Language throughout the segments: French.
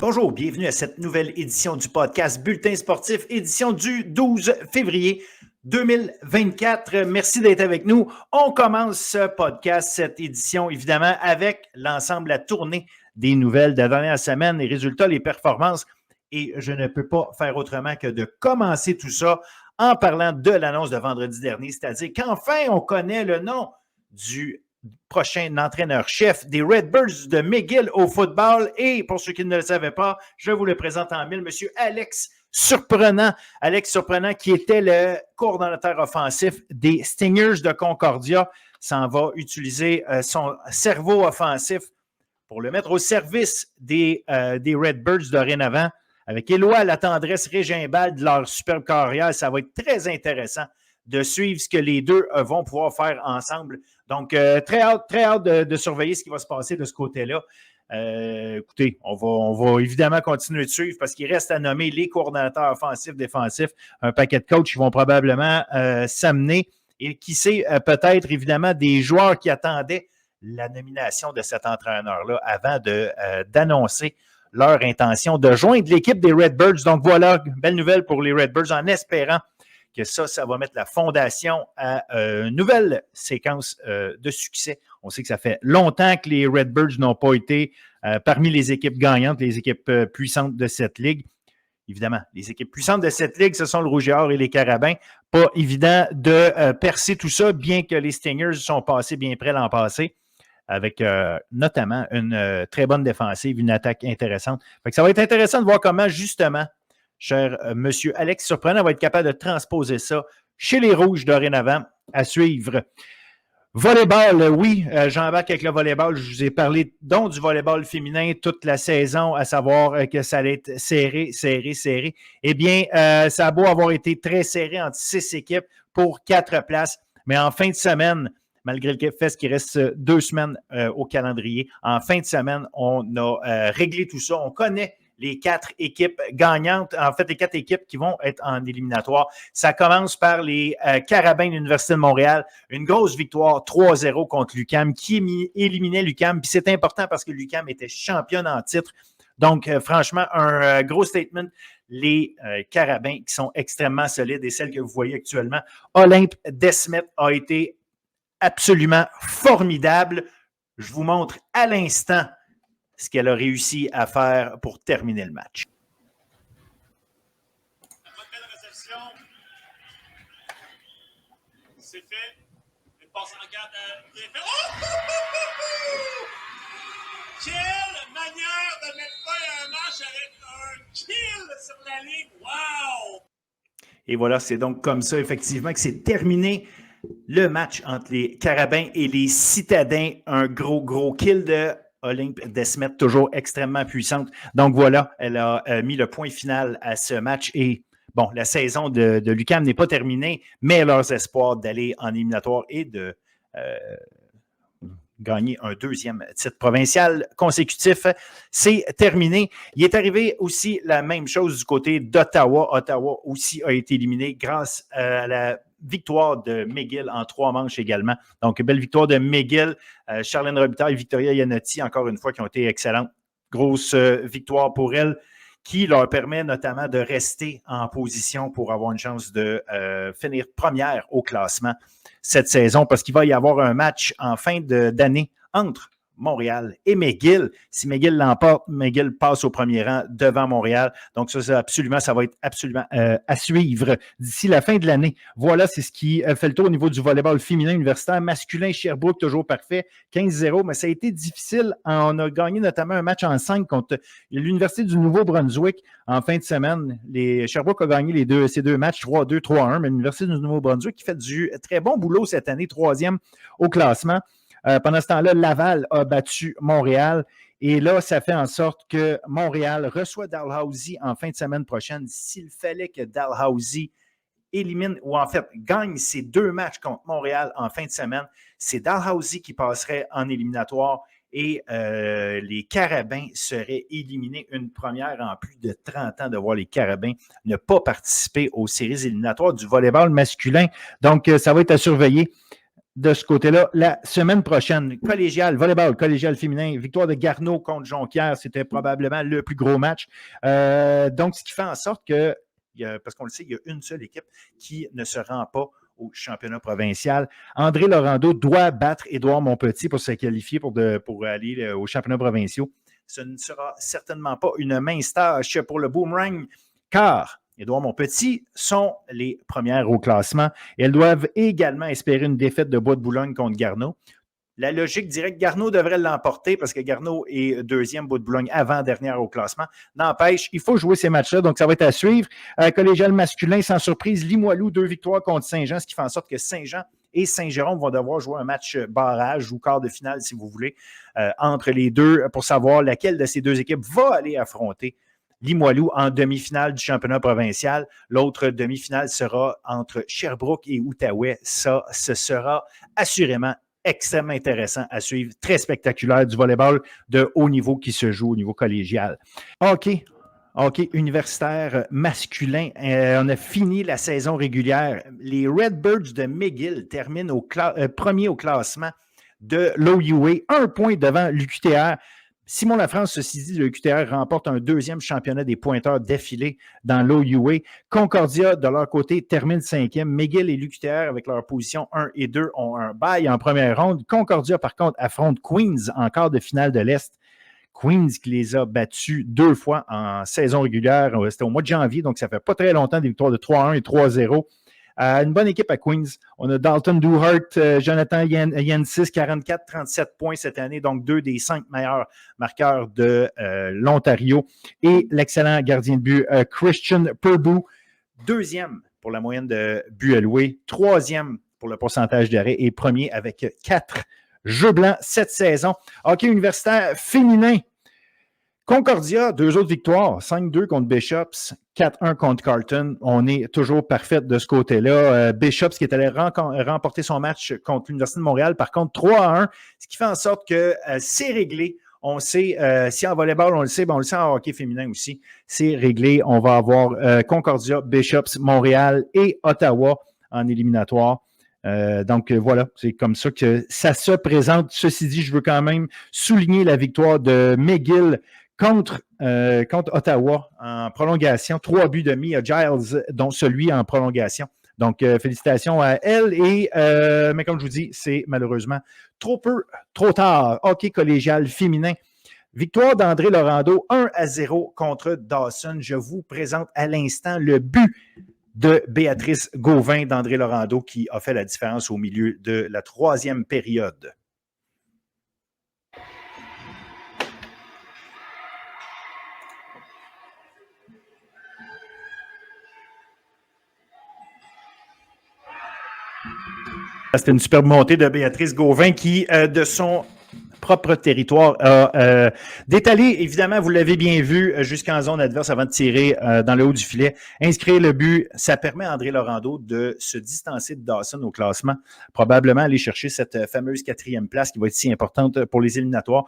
Bonjour, bienvenue à cette nouvelle édition du podcast Bulletin sportif, édition du 12 février 2024. Merci d'être avec nous. On commence ce podcast, cette édition, évidemment, avec l'ensemble, la tournée des nouvelles de la dernière semaine, les résultats, les performances. Et je ne peux pas faire autrement que de commencer tout ça en parlant de l'annonce de vendredi dernier, c'est-à-dire qu'enfin, on connaît le nom du prochain entraîneur-chef des Redbirds de McGill au football. Et pour ceux qui ne le savaient pas, je vous le présente en mille, monsieur Alex Surprenant. Alex Surprenant, qui était le coordonnateur offensif des Stingers de Concordia, s'en va utiliser son cerveau offensif pour le mettre au service des Redbirds dorénavant. Avec Éloi, la tendresse Régimbal de leur superbe carrière, ça va être très intéressant de suivre ce que les deux vont pouvoir faire ensemble. Donc, très hâte de surveiller ce qui va se passer de ce côté-là. Écoutez, on va évidemment continuer de suivre parce qu'il reste à nommer les coordonnateurs offensifs, défensifs, un paquet de coachs qui vont probablement s'amener et qui sait peut-être évidemment des joueurs qui attendaient la nomination de cet entraîneur-là avant d'annoncer leur intention de joindre l'équipe des Redbirds. Donc voilà, belle nouvelle pour les Redbirds en espérant que ça va mettre la fondation à une nouvelle séquence de succès. On sait que ça fait longtemps que les Redbirds n'ont pas été parmi les équipes gagnantes, les équipes puissantes de cette ligue. Évidemment, les équipes puissantes de cette ligue, ce sont le Rouge et Or et les Carabins. Pas évident de percer tout ça, bien que les Stingers sont passés bien près l'an passé, avec notamment une très bonne défensive, une attaque intéressante. Fait que ça va être intéressant de voir comment, justement, cher monsieur Alex Surprenant va être capable de transposer ça chez les Rouges dorénavant à suivre. Volleyball, oui, j'embarque avec le volleyball. Je vous ai parlé donc du volleyball féminin toute la saison, à savoir que ça allait être serré. Eh bien, ça a beau avoir été très serré entre 6 équipes pour 4 places, mais en fin de semaine, malgré le fait qu'il reste 2 semaines au calendrier, en fin de semaine, on a réglé tout ça. On connaît les 4 équipes gagnantes, en fait, les 4 équipes qui vont être en éliminatoire. Ça commence par les Carabins de l'Université de Montréal. Une grosse victoire 3-0 contre l'UQAM qui éliminait l'UQAM. Puis c'est important parce que l'UQAM était championne en titre. Donc, franchement, un gros statement. Les Carabins qui sont extrêmement solides et celles que vous voyez actuellement. Olympe Desmet a été absolument formidable. Je vous montre à l'instant ce qu'elle a réussi à faire pour terminer le match. La bonne belle réception. C'est fait. Une passe en garde à... Oh! Quelle manière de mettre fin à un match avec un kill sur la ligne. Wow! Et voilà, c'est donc comme ça, effectivement, que c'est terminé le match entre les Carabins et les Citadins. Un gros kill de Olympe Desmet, toujours extrêmement puissante. Donc voilà, elle a mis le point final à ce match. Et bon, la saison de l'UQAM n'est pas terminée, mais leurs espoirs d'aller en éliminatoire et de gagner un 2e titre provincial consécutif, c'est terminé. Il est arrivé aussi la même chose du côté d'Ottawa. Ottawa aussi a été éliminé grâce à la victoire de McGill en 3 manches également. Donc, belle victoire de McGill. Charlène Robitaille et Victoria Iannotti, encore une fois, qui ont été excellentes. Grosse victoire pour elles, qui leur permet notamment de rester en position pour avoir une chance de finir première au classement cette saison, parce qu'il va y avoir un match en fin d'année entre Montréal et McGill. Si McGill l'emporte, McGill passe au premier rang devant Montréal. Donc, ça va être absolument à suivre d'ici la fin de l'année. Voilà, c'est ce qui fait le tour au niveau du volleyball féminin universitaire. Masculin, Sherbrooke, toujours parfait. 15-0, mais ça a été difficile. On a gagné notamment un match en 5 contre l'Université du Nouveau-Brunswick en fin de semaine. Sherbrooke a gagné ces deux matchs, 3-2, 3-1, mais l'Université du Nouveau-Brunswick qui fait du très bon boulot cette année, 3e au classement. Pendant ce temps-là, Laval a battu Montréal. Et là, ça fait en sorte que Montréal reçoit Dalhousie en fin de semaine prochaine. S'il fallait que Dalhousie élimine, ou en fait gagne ces 2 matchs contre Montréal en fin de semaine, c'est Dalhousie qui passerait en éliminatoire et les Carabins seraient éliminés. Une première en plus de 30 ans de voir les Carabins ne pas participer aux séries éliminatoires du volleyball masculin. Donc, ça va être à surveiller. de ce côté-là, la semaine prochaine, collégial, volleyball, collégial féminin, victoire de Garneau contre Jonquière, c'était probablement le plus gros match. Donc, ce qui fait en sorte que, parce qu'on le sait, il y a une seule équipe qui ne se rend pas au championnat provincial. André Laurando doit battre Édouard Montpetit pour se qualifier pour aller aux championnats provinciaux. Ce ne sera certainement pas une mince tâche pour le Boomerang, car Édouard Montpetit sont les premières au classement et elles doivent également espérer une défaite de Bois de Boulogne contre Garneau. La logique dirait que Garneau devrait l'emporter parce que Garneau est deuxième, Bois de Boulogne avant-dernière au classement. N'empêche, il faut jouer ces matchs-là, donc ça va être à suivre. Collégial masculin, sans surprise, Limoilou, 2 victoires contre Saint-Jean, ce qui fait en sorte que Saint-Jean et Saint-Jérôme vont devoir jouer un match barrage ou quart de finale, si vous voulez, entre les deux pour savoir laquelle de ces deux équipes va aller affronter Limoilou en demi-finale du championnat provincial. L'autre demi-finale sera entre Sherbrooke et Outaouais. Ça, ce sera assurément extrêmement intéressant à suivre. Très spectaculaire du volleyball de haut niveau qui se joue au niveau collégial. Hockey universitaire masculin. On a fini la saison régulière. Les Redbirds de McGill terminent premier au classement de l'OUA, 1 point devant l'UQTR. Simon Lafrance, ceci dit, le QTR remporte un deuxième championnat des pointeurs d'affilée dans l'OUA. Concordia, de leur côté, termine 5e. McGill et l'UQTR, avec leur position 1 et 2, ont un bye en première ronde. Concordia, par contre, affronte Queens en quart de finale de l'Est. Queens qui les a battus 2 fois en saison régulière. C'était au mois de janvier, donc ça fait pas très longtemps des victoires de 3-1 et 3-0. Une bonne équipe à Queens. On a Dalton Duhart, Jonathan Yensis, 44-37 points cette année, donc 2 des 5 meilleurs marqueurs de l'Ontario. Et l'excellent gardien de but, Christian Purbu, 2e pour la moyenne de buts alloués, 3e pour le pourcentage d'arrêt et premier avec 4 jeux blancs cette saison. Hockey universitaire féminin. Concordia, 2 autres victoires, 5-2 contre Bishops, 4-1 contre Carleton. On est toujours parfait de ce côté-là. Bishops qui est allé remporter son match contre l'Université de Montréal, par contre 3-1, ce qui fait en sorte que c'est réglé. On sait, si en volleyball, on le sait en hockey féminin aussi, c'est réglé. On va avoir Concordia, Bishops, Montréal et Ottawa en éliminatoire. Donc voilà, c'est comme ça que ça se présente. Ceci dit, je veux quand même souligner la victoire de McGill contre Ottawa en prolongation. 3 buts de mis à Giles, dont celui en prolongation. Donc, félicitations à elle. Mais comme je vous dis, c'est malheureusement trop tard. Hockey collégial féminin. Victoire d'André Laurando, 1-0 contre Dawson. Je vous présente à l'instant le but de Béatrice Gauvin d'André Laurando qui a fait la différence au milieu de la 3e période. C'était une superbe montée de Béatrice Gauvin qui, de son propre territoire, a détalé, évidemment, vous l'avez bien vu, jusqu'en zone adverse avant de tirer dans le haut du filet. Inscrire le but, ça permet à André Laurando de se distancer de Dawson au classement, probablement aller chercher cette fameuse 4e place qui va être si importante pour les éliminatoires.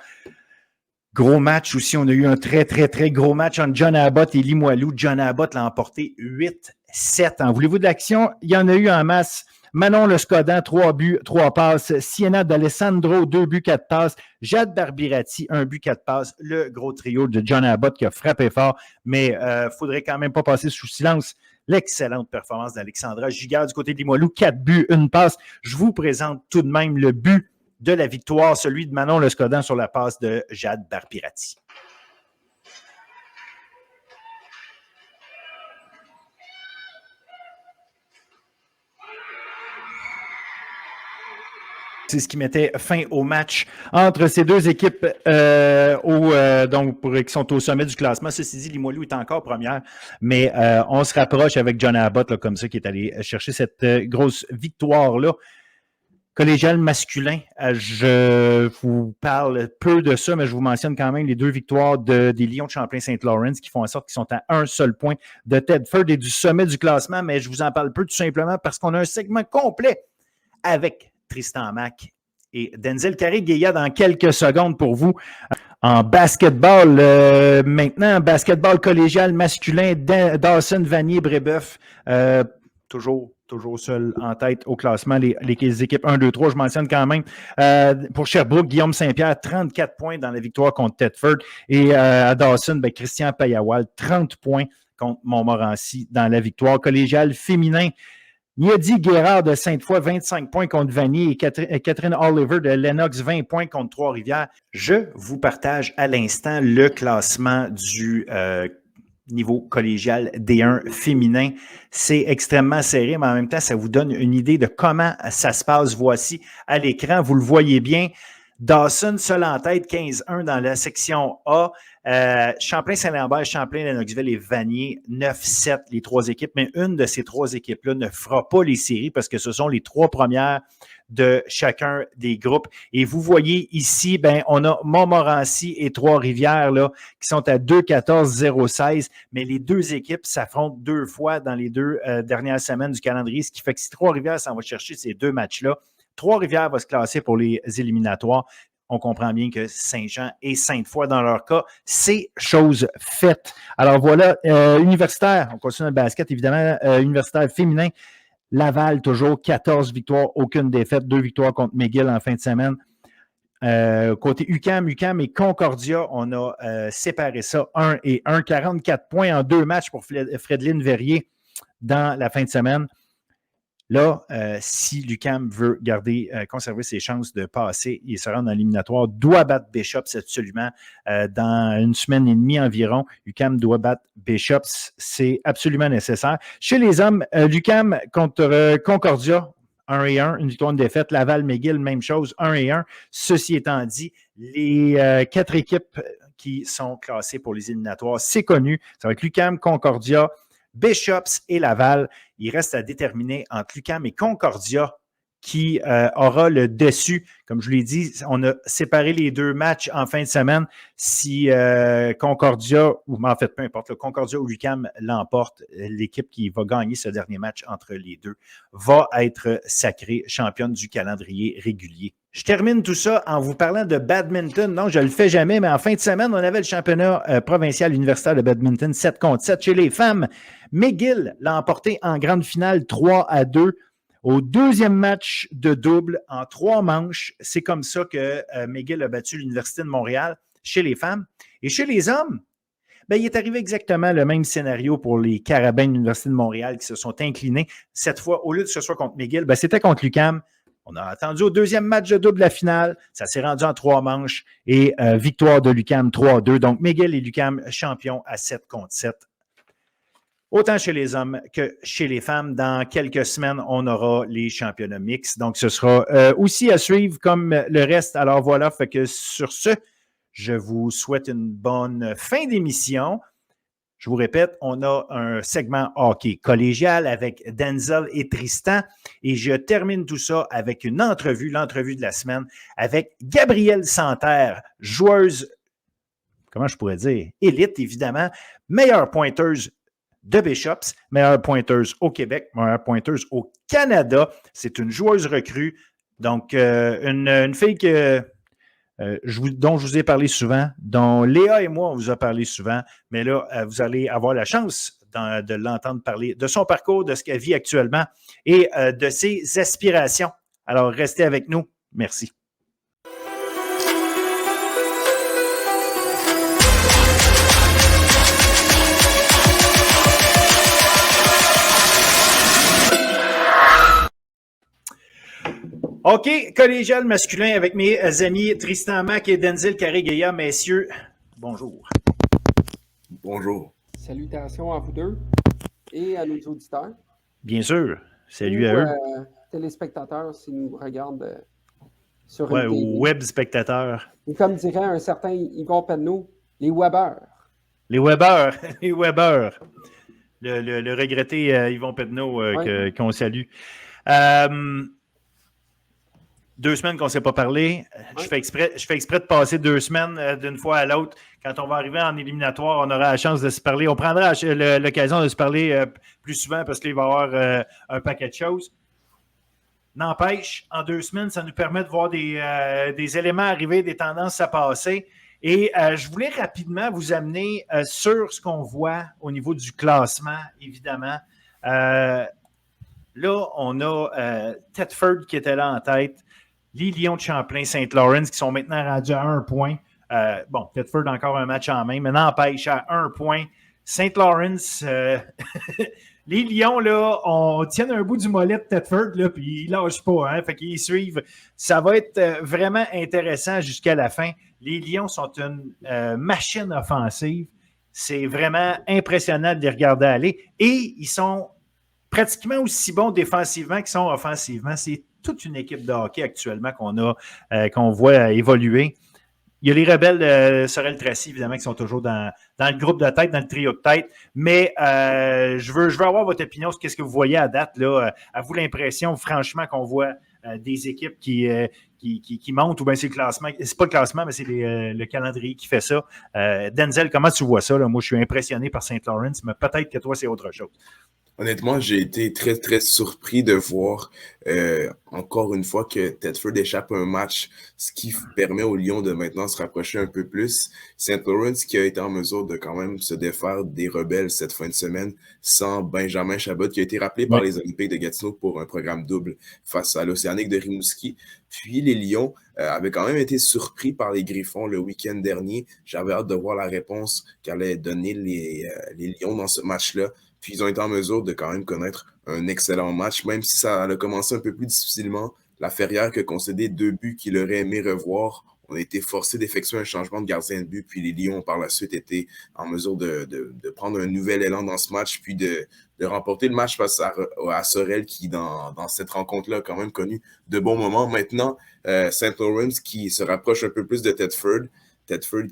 Gros match aussi, on a eu un très, très, très gros match entre John Abbott et Limoilou. John Abbott l'a emporté 8-7. Voulez-vous de l'action? Il y en a eu en masse. Manon Lescodan, 3 buts, 3 passes. Sienna d'Alessandro, 2 buts, 4 passes. Jade Barbirati, 1 but, 4 passes. Le gros trio de John Abbott qui a frappé fort, mais il ne faudrait quand même pas passer sous silence l'excellente performance d'Alexandra Giguère du côté de Limoilou. 4 buts, 1 passe. Je vous présente tout de même le but de la victoire, celui de Manon Lescodan sur la passe de Jade Barbirati. C'est ce qui mettait fin au match entre ces deux équipes qui sont au sommet du classement. Ceci dit, Limoilou est encore première, mais on se rapproche avec John Abbott, là, comme ça, qui est allé chercher cette grosse victoire-là. Collégial masculin, je vous parle peu de ça, mais je vous mentionne quand même les 2 victoires des Lions de Champlain-Saint-Laurent qui font en sorte qu'ils sont à un seul point de Tedford et du sommet du classement, mais je vous en parle peu tout simplement parce qu'on a un segment complet avec Tristan Mack et Denzel Carré-Guéa dans quelques secondes pour vous. En basketball, maintenant, basketball collégial masculin, Dawson Vanier Brébeuf, toujours toujours seul en tête au classement. Les équipes 1, 2, 3, je mentionne quand même. Pour Sherbrooke, Guillaume Saint-Pierre, 34 points dans la victoire contre Thetford. Et à Dawson, Christian Payawal, 30 points contre Montmorency dans la victoire collégiale féminin. Niadi Guérard de Sainte-Foy, 25 points contre Vanier et Catherine Oliver de Lennox, 20 points contre Trois-Rivières. Je vous partage à l'instant le classement du niveau collégial D1 féminin. C'est extrêmement serré, mais en même temps, ça vous donne une idée de comment ça se passe. Voici à l'écran, vous le voyez bien. Dawson, seul en tête, 15-1 dans la section A. Champlain-Saint-Lambert, Champlain-Lennoxville et Vanier, 9-7 les trois équipes. Mais une de ces trois équipes-là ne fera pas les séries parce que ce sont les trois premières de chacun des groupes. Et vous voyez ici, on a Montmorency et Trois-Rivières là, qui sont à 2-14-0-16. Mais les deux équipes s'affrontent deux fois dans les deux dernières semaines du calendrier, ce qui fait que si Trois-Rivières s'en va chercher ces deux matchs-là, Trois-Rivières va se classer pour les éliminatoires. On comprend bien que Saint-Jean et Sainte-Foy, dans leur cas, c'est chose faite. Alors voilà, universitaire, on continue le basket, évidemment, universitaire féminin. Laval, toujours 14 victoires, aucune défaite, 2 victoires contre McGill en fin de semaine. Côté UQAM et Concordia, on a séparé ça 1-1, 44 points en 2 matchs pour Frédeline Verrier dans la fin de semaine. Là, si l'UQAM veut conserver ses chances de passer et se rendre en éliminatoire, doit battre Bishops absolument dans une semaine et demie environ. l'UQAM doit battre Bishops, c'est absolument nécessaire. Chez les hommes, l'UQAM contre Concordia, 1-1, une victoire, une défaite. Laval-McGill, même chose, 1-1. Ceci étant dit, les 4 équipes qui sont classées pour les éliminatoires, c'est connu. Ça va être l'UQAM, Concordia, Bishops et Laval. Il reste à déterminer entre l'UQAM et Concordia qui aura le dessus. Comme je vous l'ai dit, on a séparé les deux matchs en fin de semaine. Si Concordia, ou en fait, peu importe, le Concordia ou l'UQAM l'emporte, l'équipe qui va gagner ce dernier match entre les deux va être sacrée championne du calendrier régulier. Je termine tout ça en vous parlant de badminton. Non, je ne le fais jamais, mais en fin de semaine, on avait le championnat provincial universitaire de badminton 7 contre 7 chez les femmes. McGill l'a emporté en grande finale 3-2 au deuxième match de double en 3 manches. C'est comme ça que McGill a battu l'Université de Montréal chez les femmes. Et chez les hommes, il est arrivé exactement le même scénario pour les Carabins de l'Université de Montréal qui se sont inclinés. Cette fois, au lieu de ce soit contre McGill, c'était contre l'UQAM. On a attendu au deuxième match de double la finale. Ça s'est rendu en 3 manches et victoire de l'UQAM 3-2. Donc, McGill et l'UQAM champions à 7 contre 7. Autant chez les hommes que chez les femmes. Dans quelques semaines, on aura les championnats mixtes. Donc, ce sera aussi à suivre comme le reste. Alors voilà, fait que sur ce, je vous souhaite une bonne fin d'émission. Je vous répète, on a un segment hockey collégial avec Denzel et Tristan. Et je termine tout ça avec une entrevue, l'entrevue de la semaine, avec Gabrielle Santerre, joueuse, comment je pourrais dire, élite évidemment, meilleure pointeuse de Bishops, meilleure pointeuse au Québec, meilleure pointeuse au Canada. C'est une joueuse recrue, donc une fille dont je vous ai parlé souvent, dont Léa et moi, on vous a parlé souvent, mais là, vous allez avoir la chance de l'entendre parler de son parcours, de ce qu'elle vit actuellement et de ses aspirations. Alors, restez avec nous. Merci. OK, collégial masculin avec mes amis Tristan Mac et Denzel Carré-Guéa. Messieurs, bonjour. Bonjour. Salutations à vous deux et à nos auditeurs. Bien sûr. Salut à eux. Téléspectateurs, s'ils nous regardent sur une TV. Web spectateurs. Et comme dirait un certain Yvon Penneau, les Webers. Les Webers. Les Webers. Le regretté Yvon Penneau qu'on salue. 2 semaines qu'on ne s'est pas parlé. Je fais exprès de passer 2 semaines d'une fois à l'autre. Quand on va arriver en éliminatoire, on aura la chance de se parler. On prendra l'occasion de se parler plus souvent parce qu'il va y avoir un paquet de choses. N'empêche, en 2 semaines, ça nous permet de voir des éléments arriver, des tendances à passer. Et je voulais rapidement vous amener sur ce qu'on voit au niveau du classement, évidemment. Là, on a Thetford qui était là en tête, les Lions de Champlain-Saint-Laurent qui sont maintenant rendus à 1 point. Bon, Thetford encore un match en main, mais n'empêche à 1 point. Saint-Laurent, les Lions, là, on tient un bout du mollet de Thetford, là, puis ils ne lâchent pas, hein, fait qu'ils suivent. Ça va être vraiment intéressant jusqu'à la fin. Les Lions sont une machine offensive. C'est vraiment impressionnant de les regarder aller. Et ils sont pratiquement aussi bons défensivement qu'ils sont offensivement. C'est toute une équipe de hockey actuellement qu'on voit évoluer. Il y a les rebelles de Sorel-Tracy, évidemment, qui sont toujours dans le groupe de tête, dans le trio de tête. Mais je veux avoir votre opinion sur ce que vous voyez à date. Là. Avez-vous l'impression, franchement, qu'on voit des équipes qui montent, ou bien c'est le classement? C'est pas le classement, mais c'est le calendrier qui fait ça. Denzel, comment tu vois ça? Là? Moi, je suis impressionné par Saint-Laurent, mais peut-être que toi, c'est autre chose. Honnêtement, j'ai été très, très surpris de voir encore une fois que Thetford échappe un match, ce qui permet aux Lions de maintenant se rapprocher un peu plus. Saint-Laurent qui a été en mesure de quand même se défaire des rebelles cette fin de semaine sans Benjamin Chabot qui a été rappelé par les Olympiques de Gatineau pour un programme double face à l'Océanique de Rimouski. Puis les Lions avaient quand même été surpris par les Griffons le week-end dernier. J'avais hâte de voir la réponse qu'allaient donner les Lions dans ce match-là. Puis ils ont été en mesure de quand même connaître un excellent match, même si ça a commencé un peu plus difficilement. La Ferrière qui a concédé 2 buts qu'il aurait aimé revoir. On a été forcé d'effectuer un changement de gardien de but, puis les Lions ont par la suite été en mesure de prendre un nouvel élan dans ce match, puis de remporter le match face à Sorel, qui dans cette rencontre-là a quand même connu de bons moments. Maintenant, Saint-Laurent qui se rapproche un peu plus de Thetford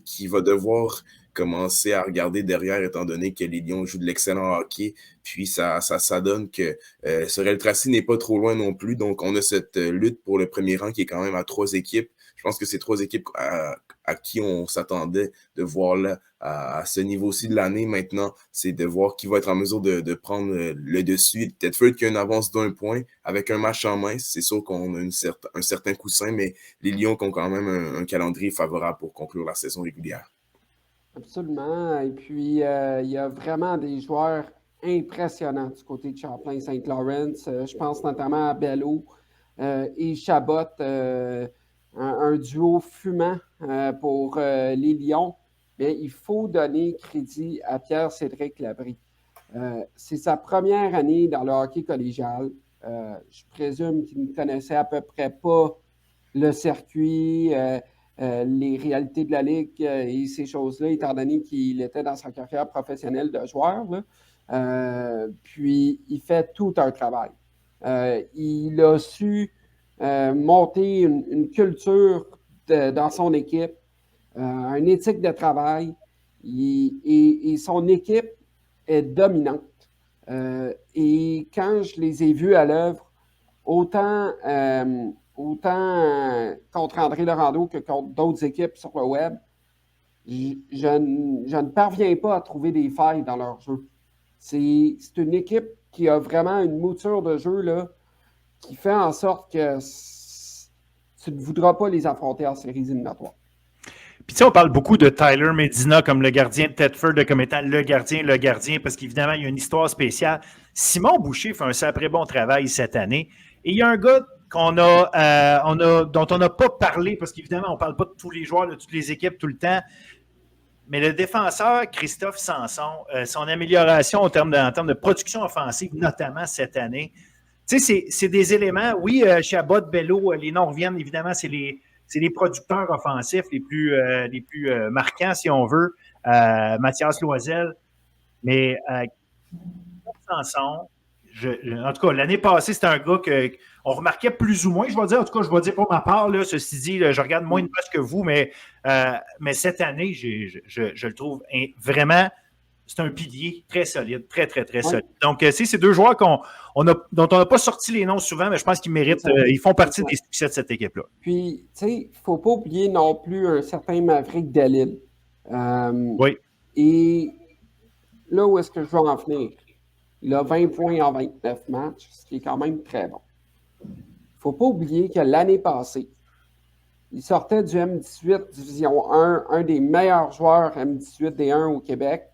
qui va devoir commencer à regarder derrière, étant donné que les Lions jouent de l'excellent hockey. Puis ça donne que Sorel-Tracy n'est pas trop loin non plus. Donc, on a cette lutte pour le premier rang qui est quand même à 3 équipes. Je pense que c'est 3 équipes à qui on s'attendait de voir là à ce niveau-ci de l'année. Maintenant, c'est de voir qui va être en mesure de prendre le dessus. Thetford qui a une avance d'1 point avec un match en main. C'est sûr qu'on a un certain coussin, mais les Lions qui ont quand même un calendrier favorable pour conclure la saison régulière. Absolument. Et puis, il y a vraiment des joueurs impressionnants du côté de Champlain-Saint-Laurent. Je pense notamment à Bello et Chabot, un duo fumant pour les Lions. Mais il faut donner crédit à Pierre-Cédric Labrie. C'est sa première année dans le hockey collégial. Je présume qu'il ne connaissait à peu près pas le circuit, les réalités de la Ligue et ces choses-là, étant donné qu'il était dans sa carrière professionnelle de joueur. Puis, il fait tout un travail. Il a su monter une culture dans son équipe, une éthique de travail, et son équipe est dominante. Et quand je les ai vus à l'œuvre, autant contre André Laurando que contre d'autres équipes sur le web, je ne parviens pas à trouver des failles dans leur jeu. C'est une équipe qui a vraiment une mouture de jeu là, qui fait en sorte que tu ne voudras pas les affronter en séries éliminatoires. Puis tu sais, on parle beaucoup de Tyler Medina comme le gardien de Thetford, comme étant le gardien, parce qu'évidemment, il y a une histoire spéciale. Simon Boucher fait un sacré bon travail cette année. Et il y a un gars dont on n'a pas parlé, parce qu'évidemment, on ne parle pas de tous les joueurs, de toutes les équipes tout le temps. Mais le défenseur Christophe Sanson, son amélioration en termes de production offensive, notamment cette année, tu sais, c'est des éléments. Oui, Chabot, Bello, les noms reviennent, évidemment, c'est les producteurs offensifs les plus marquants, si on veut. Mathias Loisel. Mais Sanson, en tout cas, l'année passée, c'était un gars qu'on remarquait plus ou moins, je vais dire. En tout cas, je vais dire pour ma part, là, ceci dit, là, je regarde moins de matchs que vous, mais cette année, je le trouve vraiment, c'est un pilier très solide, très, très, très solide. Donc, c'est 2 joueurs dont on n'a pas sorti les noms souvent, mais je pense qu'ils méritent, ils font partie des succès de cette équipe-là. Puis, tu sais, il ne faut pas oublier non plus un certain Maverick Dalil. Oui. Et là où est-ce que je veux en venir? Il a 20 points en 29 matchs, ce qui est quand même très bon. Il ne faut pas oublier que l'année passée, il sortait du M18 Division 1, un des meilleurs joueurs M18 D1 au Québec.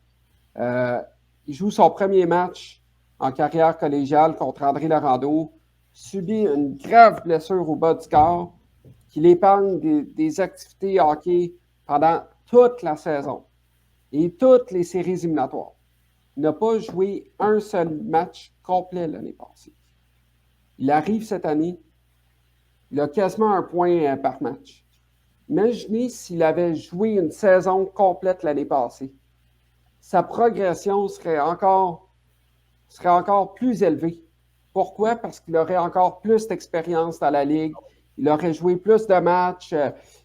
Il joue son premier match en carrière collégiale contre André Laurando, subit une grave blessure au bas du corps qui l'épargne des activités hockey pendant toute la saison et toutes les séries éliminatoires. Il n'a pas joué un seul match complet l'année passée. Il arrive cette année, il a quasiment un point par match. Imaginez s'il avait joué une saison complète l'année passée. Sa progression serait encore plus élevée. Pourquoi? Parce qu'il aurait encore plus d'expérience dans la Ligue, il aurait joué plus de matchs,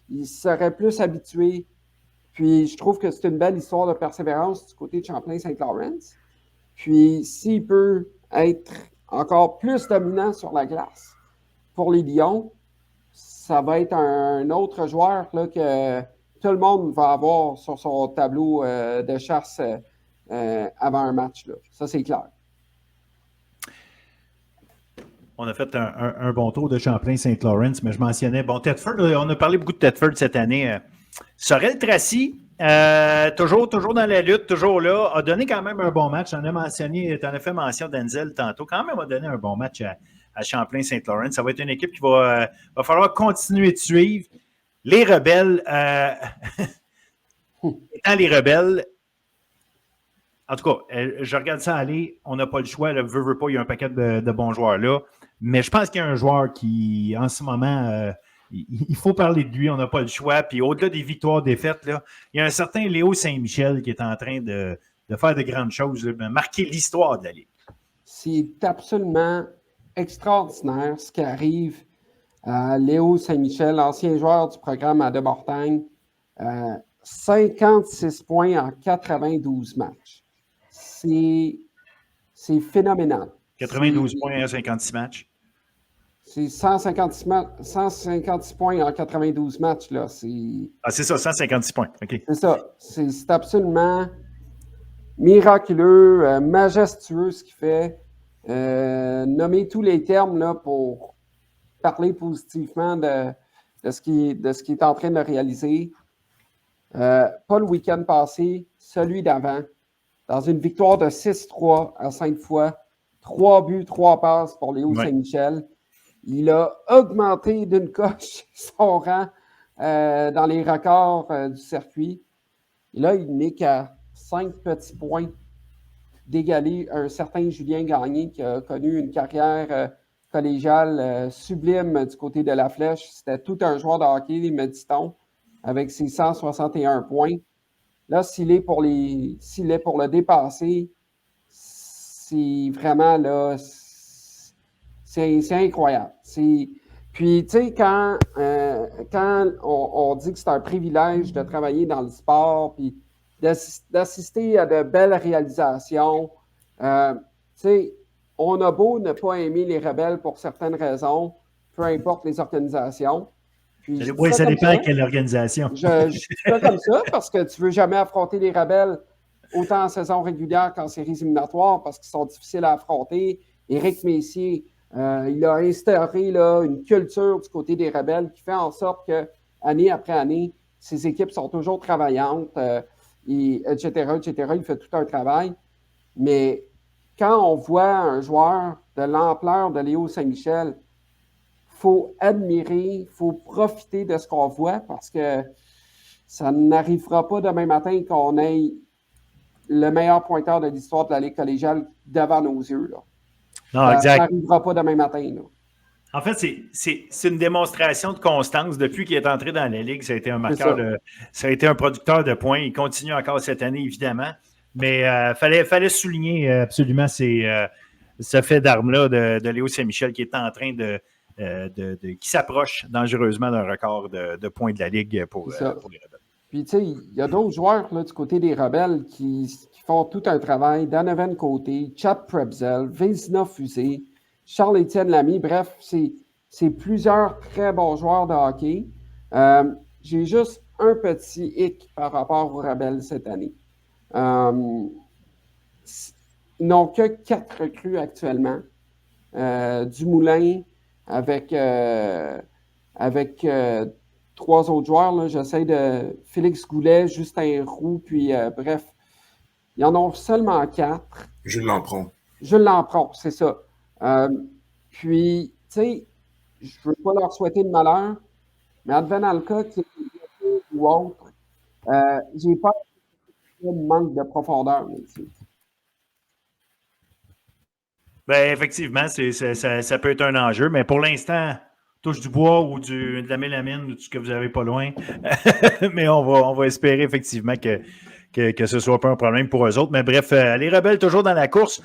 il serait plus habitué. Puis je trouve que c'est une belle histoire de persévérance du côté de Champlain-Saint-Laurent. Puis s'il peut être encore plus dominant sur la glace pour les Lions, ça va être un autre joueur là, que tout le monde va avoir sur son tableau de chasse avant un match. Là. Ça, c'est clair. On a fait un bon tour de Champlain-Saint-Laurent, mais je mentionnais, bon, Thetford, on a parlé beaucoup de Thetford cette année. Sorel Tracy, toujours dans la lutte, toujours là, a donné quand même un bon match. Tu en as fait mention Denzel tantôt, quand même a donné un bon match à Champlain-Saint-Laurent. Ça va être une équipe qui va falloir continuer de suivre. Les Rebelles, étant les Rebelles, en tout cas, je regarde ça aller, on n'a pas le choix, veut pas, il y a un paquet de bons joueurs là, mais je pense qu'il y a un joueur qui, en ce moment, il faut parler de lui, on n'a pas le choix, puis au-delà des victoires-défaites, là, il y a un certain Léo Saint-Michel qui est en train de faire de grandes choses, de marquer l'histoire de la Ligue. C'est absolument extraordinaire ce qui arrive à Léo Saint-Michel, ancien joueur du programme à De-Mortagne. 56 points en 92 matchs. C'est phénoménal. 92 points en 56 matchs. C'est 156 points en 92 matchs. Là. C'est ça, 156 points. Okay. C'est ça. C'est absolument miraculeux, majestueux ce qu'il fait. Nommer tous les termes là, pour parler positivement de ce qu'il est en train de réaliser. Pas le week-end passé, celui d'avant. Dans une victoire de 6-3 à Sainte-Foy, 3 buts, 3 passes pour Léo Saint-Michel. Il a augmenté d'une coche son rang dans les records du circuit. Et là, il n'est qu'à 5 petits points d'égaler un certain Julien Gagné qui a connu une carrière collégiale sublime du côté de la Flèche. C'était tout un joueur de hockey, me dit-on, avec ses 161 points. Là, s'il est pour le dépasser, c'est vraiment là, c'est incroyable. Puis, tu sais, quand on dit que c'est un privilège de travailler dans le sport, puis d'assister à de belles réalisations, tu sais, on a beau ne pas aimer les Rebelles pour certaines raisons, peu importe les organisations. Oui, ça dépend de quelle organisation. Je suis pas comme ça parce que tu ne veux jamais affronter les Rebelles autant en saison régulière qu'en séries éliminatoires parce qu'ils sont difficiles à affronter. Éric Messier, il a instauré là, une culture du côté des Rebelles qui fait en sorte que, année après année, ces équipes sont toujours travaillantes, etc. Il fait tout un travail. Mais quand on voit un joueur de l'ampleur de Léo Saint-Michel, il faut admirer, il faut profiter de ce qu'on voit parce que ça n'arrivera pas demain matin qu'on ait le meilleur pointeur de l'histoire de la Ligue collégiale devant nos yeux. Là. Non, exact. Ça n'arrivera pas demain matin. Là. En fait, c'est une démonstration de constance. Depuis qu'il est entré dans la Ligue, ça a été un marqueur ça a été un producteur de points. Il continue encore cette année, évidemment. Mais fallait souligner absolument ce fait d'arme-là de Léo Saint-Michel qui est en train qui s'approche dangereusement d'un record de points de la Ligue pour les Rebelles. Puis, tu sais, il y a d'autres joueurs là, du côté des Rebelles qui font tout un travail. Donovan Côté, Chad Prebzel, Vézina Fusé, Charles-Étienne Lamy. Bref, c'est plusieurs très bons joueurs de hockey. J'ai juste un petit hic par rapport aux Rebelles cette année. Ils n'ont que 4 recrues actuellement. Dumoulin, avec 3 autres joueurs. Là, j'essaie de Félix Goulet, Justin Roux, puis bref, ils en ont seulement 4. Jules Lampron. Jules Lampron, c'est ça. Puis, tu sais, je ne veux pas leur souhaiter de malheur, mais advenant le cas qu'il y ait ou autre, j'ai peur qu'il y ait un manque de profondeur. Ben, effectivement, ça peut être un enjeu, mais pour l'instant, touche du bois ou de la mélamine ou tout ce que vous avez pas loin. Mais on va espérer effectivement que ce ne soit pas un problème pour eux autres. Mais bref, les Rebelles toujours dans la course.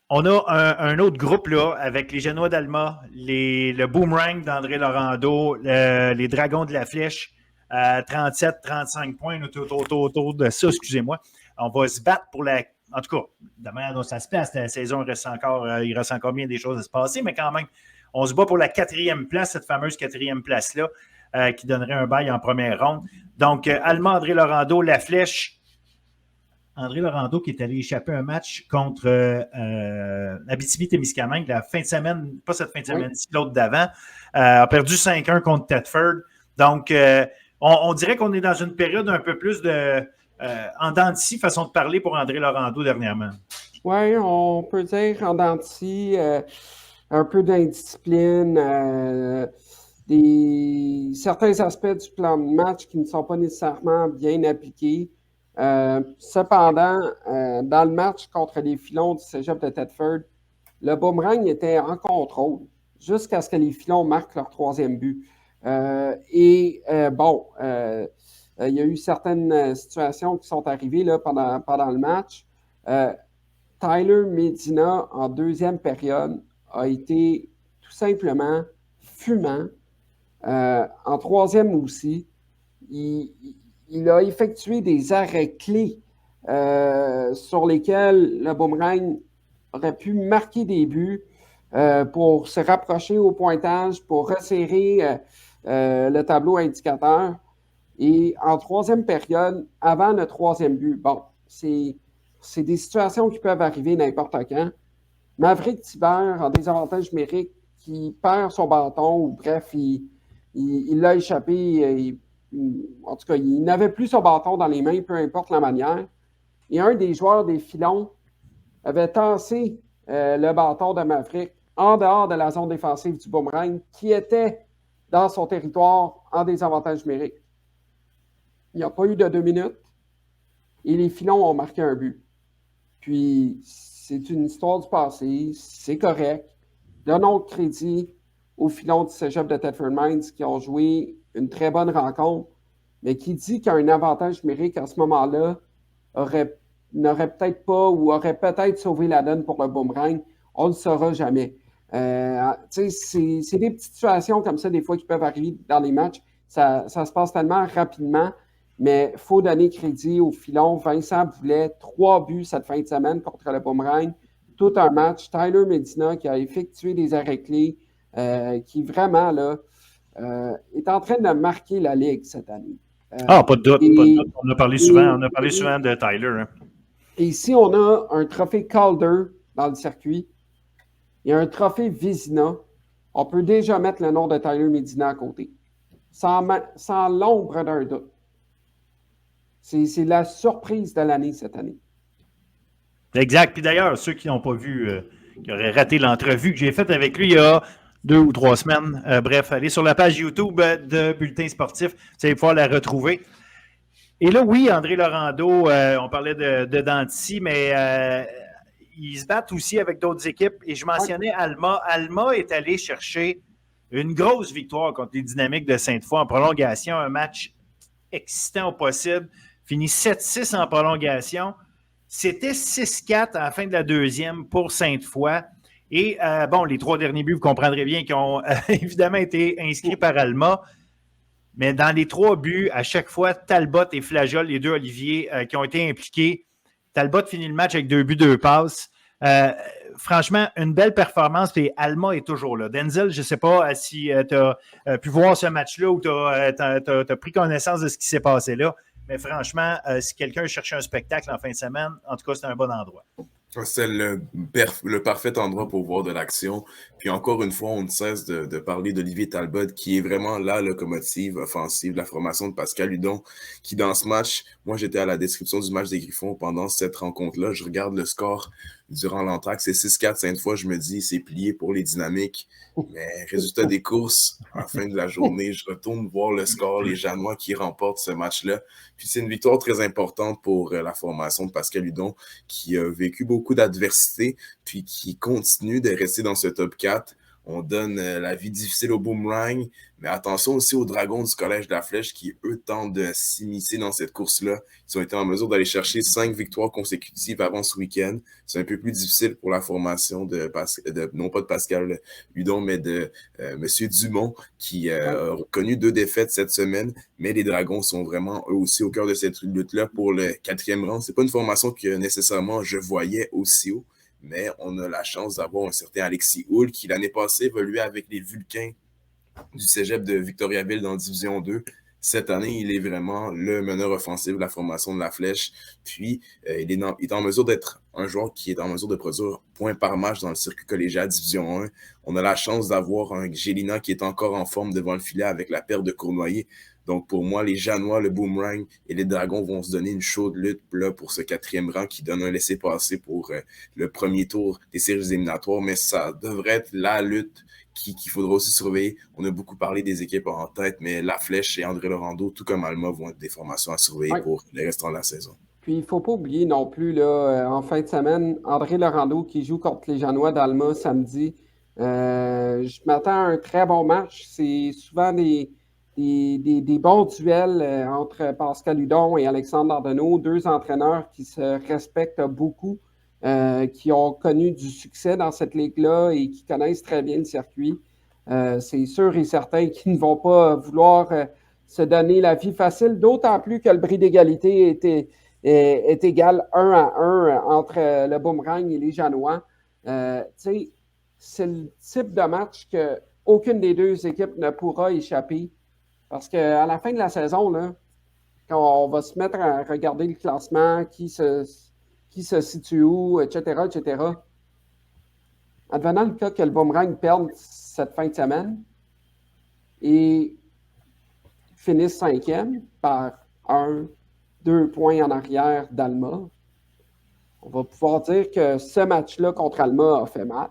On a un autre groupe là avec les Génois d'Alma, le Boomerang d'André Laurando, les Dragons de la Flèche, 37-35 points autour de ça, excusez-moi. On va se battre pour la... En tout cas, de la manière dont ça se passe, la saison, il reste encore bien des choses à se passer, mais quand même, on se bat pour la 4e place, cette fameuse 4e place-là, qui donnerait un bail en première ronde. Donc, Alma, André Laurando, La Flèche, André Laurando qui est allé échapper un match contre Abitibi-Témiscamingue la fin de semaine, pas cette fin de semaine, oui, l'autre d'avant, a perdu 5-1 contre Thetford. Donc, on dirait qu'on est dans une période un peu plus de en dents de scie, façon de parler pour André Laurando dernièrement. Oui, on peut dire en dents de scie, un peu d'indiscipline, certains aspects du plan de match qui ne sont pas nécessairement bien appliqués. Cependant, dans le match contre les Filons du Cégep de Thetford, le Boomerang était en contrôle jusqu'à ce que les Filons marquent leur 3e but. Il y a eu certaines situations qui sont arrivées là, pendant le match. Tyler Medina, en 2e période, a été tout simplement fumant. En 3e aussi, il a effectué des arrêts clés sur lesquels le Boomerang aurait pu marquer des buts pour se rapprocher au pointage, pour resserrer le tableau indicateur. Et en 3e période, avant le 3e but, bon, c'est des situations qui peuvent arriver n'importe quand. Maverick Thibert, en désavantage numérique, qui perd son bâton, ou bref, il l'a échappé, en tout cas, il n'avait plus son bâton dans les mains, peu importe la manière. Et un des joueurs des Filons avait tassé le bâton de Maverick en dehors de la zone défensive du Boomerang, qui était dans son territoire en désavantage numérique. Il n'y a pas eu de 2 minutes et les Filons ont marqué un but. Puis, c'est une histoire du passé, c'est correct. Donnons le crédit aux Filons du Cégep de Thetford Mines qui ont joué une très bonne rencontre, mais qui dit qu'un avantage numérique à ce moment-là n'aurait peut-être pas ou aurait peut-être sauvé la donne pour le Boomerang. On ne le saura jamais. C'est des petites situations comme ça, des fois, qui peuvent arriver dans les matchs. Ça se passe tellement rapidement, mais il faut donner crédit aux Filons. Vincent Boulet, 3 buts cette fin de semaine contre le Boomerang. Tout un match. Tyler Medina qui a effectué des arrêts clés, qui vraiment là, est en train de marquer la Ligue cette année. Pas de doute. On a parlé souvent de Tyler. Hein. Et ici, on a un trophée Calder dans le circuit. Il y a un trophée Vizina. On peut déjà mettre le nom de Tyler Medina à côté. Sans l'ombre d'un doute. C'est la surprise de l'année cette année. Exact. Puis d'ailleurs, ceux qui n'ont pas vu, qui auraient raté l'entrevue que j'ai faite avec lui il y a 2 ou 3 semaines. Bref, allez sur la page YouTube de Bulletin Sportif. Vous allez pouvoir la retrouver. Et là, oui, André Laurando, on parlait de Danty, mais ils se battent aussi avec d'autres équipes. Et je mentionnais Alma. Alma est allé chercher une grosse victoire contre les Dynamiques de Sainte-Foy en prolongation. Un match excitant au possible. Fini 7-6 en prolongation. C'était 6-4 à la fin de la 2e pour Sainte-Foy. Et les 3 derniers buts, vous comprendrez bien, qui ont évidemment été inscrits par Alma. Mais dans les 3 buts, à chaque fois, Talbot et Flageol, les 2 Olivier, qui ont été impliqués. Talbot finit le match avec 2 buts, 2 passes. Franchement, une belle performance. Et Alma est toujours là. Denzel, je ne sais pas si tu as pu voir ce match-là ou tu as pris connaissance de ce qui s'est passé là. Mais franchement, si quelqu'un cherchait un spectacle en fin de semaine, en tout cas, c'est un bon endroit. C'est le parfait endroit pour voir de l'action. Puis encore une fois, on ne cesse de parler d'Olivier Talbot, qui est vraiment la locomotive offensive de la formation de Pascal Hudon, qui dans ce match, moi j'étais à la description du match des Griffons pendant cette rencontre-là, je regarde le score, durant l'entraque. C'est 6-4 Sainte-Foy, je me dis, c'est plié pour les Dynamiques. Mais résultat des courses, à la fin de la journée, je retourne voir le score, les Janois qui remportent ce match-là. Puis c'est une victoire très importante pour la formation de Pascal Hudon, qui a vécu beaucoup d'adversité, puis qui continue de rester dans ce top 4. On donne la vie difficile au Boomerang, mais attention aussi aux Dragons du Collège de la Flèche qui, eux, tentent de s'immiscer dans cette course-là. Ils ont été en mesure d'aller chercher 5 victoires consécutives avant ce week-end. C'est un peu plus difficile pour la formation non pas de Pascal Hudon, mais de M. Dumont, qui a connu 2 défaites cette semaine. Mais les Dragons sont vraiment, eux aussi, au cœur de cette lutte-là pour le 4e rang. C'est pas une formation que nécessairement je voyais aussi haut. Mais on a la chance d'avoir un certain Alexis Houle qui, l'année passée, évoluait avec les Vulcains du cégep de Victoriaville dans Division 2. Cette année, il est vraiment le meneur offensif de la formation de la Flèche. Puis, il est en mesure d'être un joueur qui est en mesure de produire points par match dans le circuit collégial Division 1. On a la chance d'avoir un Gélina qui est encore en forme devant le filet avec la perte de Cournoyer. Donc, pour moi, les Janois, le Boomerang et les Dragons vont se donner une chaude lutte là, pour ce 4e rang qui donne un laissez-passer pour le premier tour des séries éliminatoires. Mais ça devrait être la lutte qu'il faudra aussi surveiller. On a beaucoup parlé des équipes en tête, mais La Flèche et André Laurando, tout comme Alma, vont être des formations à surveiller pour le restant de la saison. Puis, il ne faut pas oublier non plus, là, en fin de semaine, André Laurando qui joue contre les Janois d'Alma samedi. Je m'attends à un très bon match. C'est souvent des bons duels entre Pascal Hudon et Alexandre Ardenneau, 2 entraîneurs qui se respectent beaucoup, qui ont connu du succès dans cette ligue-là et qui connaissent très bien le circuit. C'est sûr et certain qu'ils ne vont pas vouloir se donner la vie facile, d'autant plus que le bris d'égalité est égal 1-1 entre le Boomerang et les Janois. C'est le type de match qu'aucune des 2 équipes ne pourra échapper. Parce qu'à la fin de la saison, là, quand on va se mettre à regarder le classement, qui se situe où, etc., advenant le cas que le Boomerang perde cette fin de semaine et finisse 5e par 1-2 points en arrière d'Alma, on va pouvoir dire que ce match-là contre Alma a fait mal.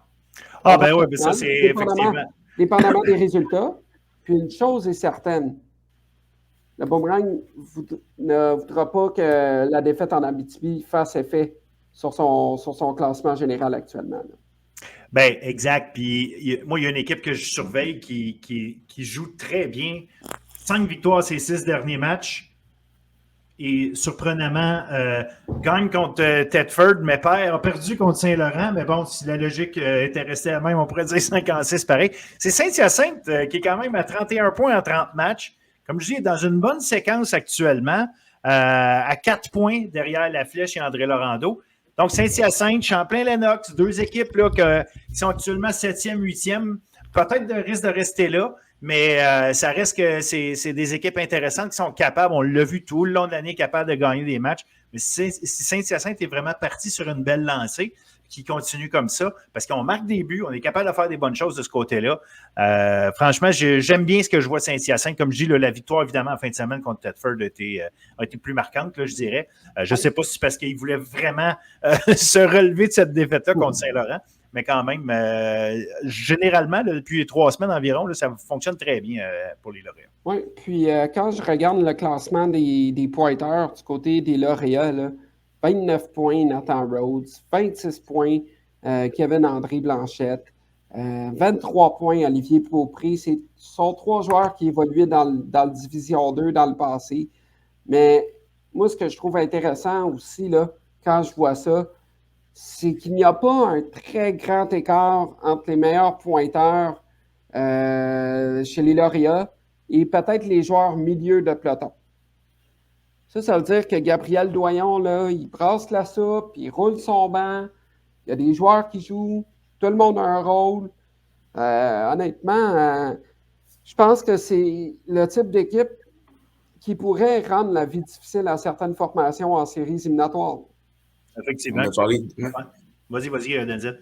Ah, ben oui, mais ça, c'est effectivement. Dépendamment des résultats. Puis une chose est certaine, le Boomerang ne voudra pas que la défaite en Abitibi fasse effet sur son classement général actuellement. Là. Ben, exact. Puis moi, il y a une équipe que je surveille qui joue très bien. 5 victoires ces 6 derniers matchs. Et surprenamment, gagne contre Thetford, mais a perdu contre Saint-Laurent. Mais bon, si la logique était restée la même, on pourrait dire 5-6 pareil. C'est Saint-Hyacinthe qui est quand même à 31 points en 30 matchs. Comme je dis, dans une bonne séquence actuellement, à 4 points derrière La Flèche et André Laurando. Donc, Saint-Hyacinthe, Champlain-Lennox, 2 équipes là, qui sont actuellement 7e, 8e. Peut-être risque de rester là. Mais ça reste que c'est des équipes intéressantes qui sont capables, on l'a vu tout le long de l'année, capables de gagner des matchs. Mais si Saint-Hyacinthe est vraiment parti sur une belle lancée, qui continue comme ça, parce qu'on marque des buts, on est capable de faire des bonnes choses de ce côté-là. Franchement, j'aime bien ce que je vois de Saint-Hyacinthe. Comme je dis, là, la victoire, évidemment, en fin de semaine contre Thetford a été plus marquante, là, je dirais. Je ne sais pas si c'est parce qu'ils voulaient vraiment se relever de cette défaite-là contre Saint-Laurent. Mais quand même, généralement, là, depuis 3 semaines environ, là, ça fonctionne très bien pour les lauréats. Oui, puis quand je regarde le classement des pointeurs du côté des lauréats, là, 29 points Nathan Rhodes, 26 points Kevin André Blanchette, 23 points Olivier Beaupré. Ce sont 3 joueurs qui évoluaient dans le Division 2 dans le passé. Mais moi, ce que je trouve intéressant aussi, là, quand je vois ça, c'est qu'il n'y a pas un très grand écart entre les meilleurs pointeurs chez les lauréats et peut-être les joueurs milieu de peloton. Ça veut dire que Gabriel Doyon, là, il brasse la soupe, il roule son banc, il y a des joueurs qui jouent, tout le monde a un rôle. Honnêtement, je pense que c'est le type d'équipe qui pourrait rendre la vie difficile à certaines formations en séries éliminatoires. Effectivement. On a parlé... Vas-y, Denzel.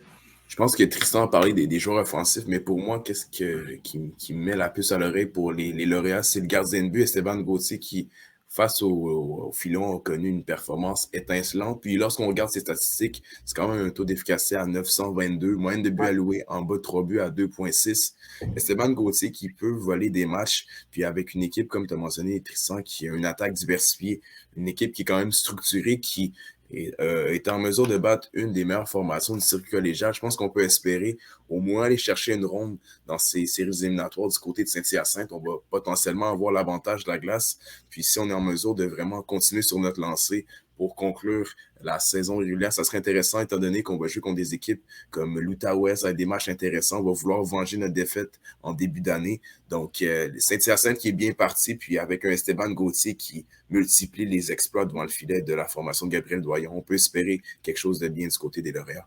Je pense que Tristan a parlé des joueurs offensifs, mais pour moi, qu'est-ce qui me met la puce à l'oreille pour les lauréats, c'est le gardien de but, Esteban Gauthier, qui face au Filon, ont connu une performance étincelante. Puis lorsqu'on regarde ses statistiques, c'est quand même un taux d'efficacité à 922, moyenne de buts alloués en bas de 3 buts à 2,6. Esteban Gauthier qui peut voler des matchs, puis avec une équipe, comme tu as mentionné, Tristan, qui a une attaque diversifiée, une équipe qui est quand même structurée, qui est en mesure de battre une des meilleures formations du circuit collégial. Je pense qu'on peut espérer au moins aller chercher une ronde dans ces séries éliminatoires du côté de Saint-Hyacinthe. On va potentiellement avoir l'avantage de la glace. Puis si on est en mesure de vraiment continuer sur notre lancée pour conclure la saison régulière, ça serait intéressant étant donné qu'on va jouer contre des équipes comme l'Outaouais, ça va être des matchs intéressants. On va vouloir venger notre défaite en début d'année. Donc, Saint-Hyacinthe qui est bien parti, puis avec un Esteban Gauthier qui multiplie les exploits devant le filet de la formation de Gabriel Doyon, on peut espérer quelque chose de bien du côté des lauréats.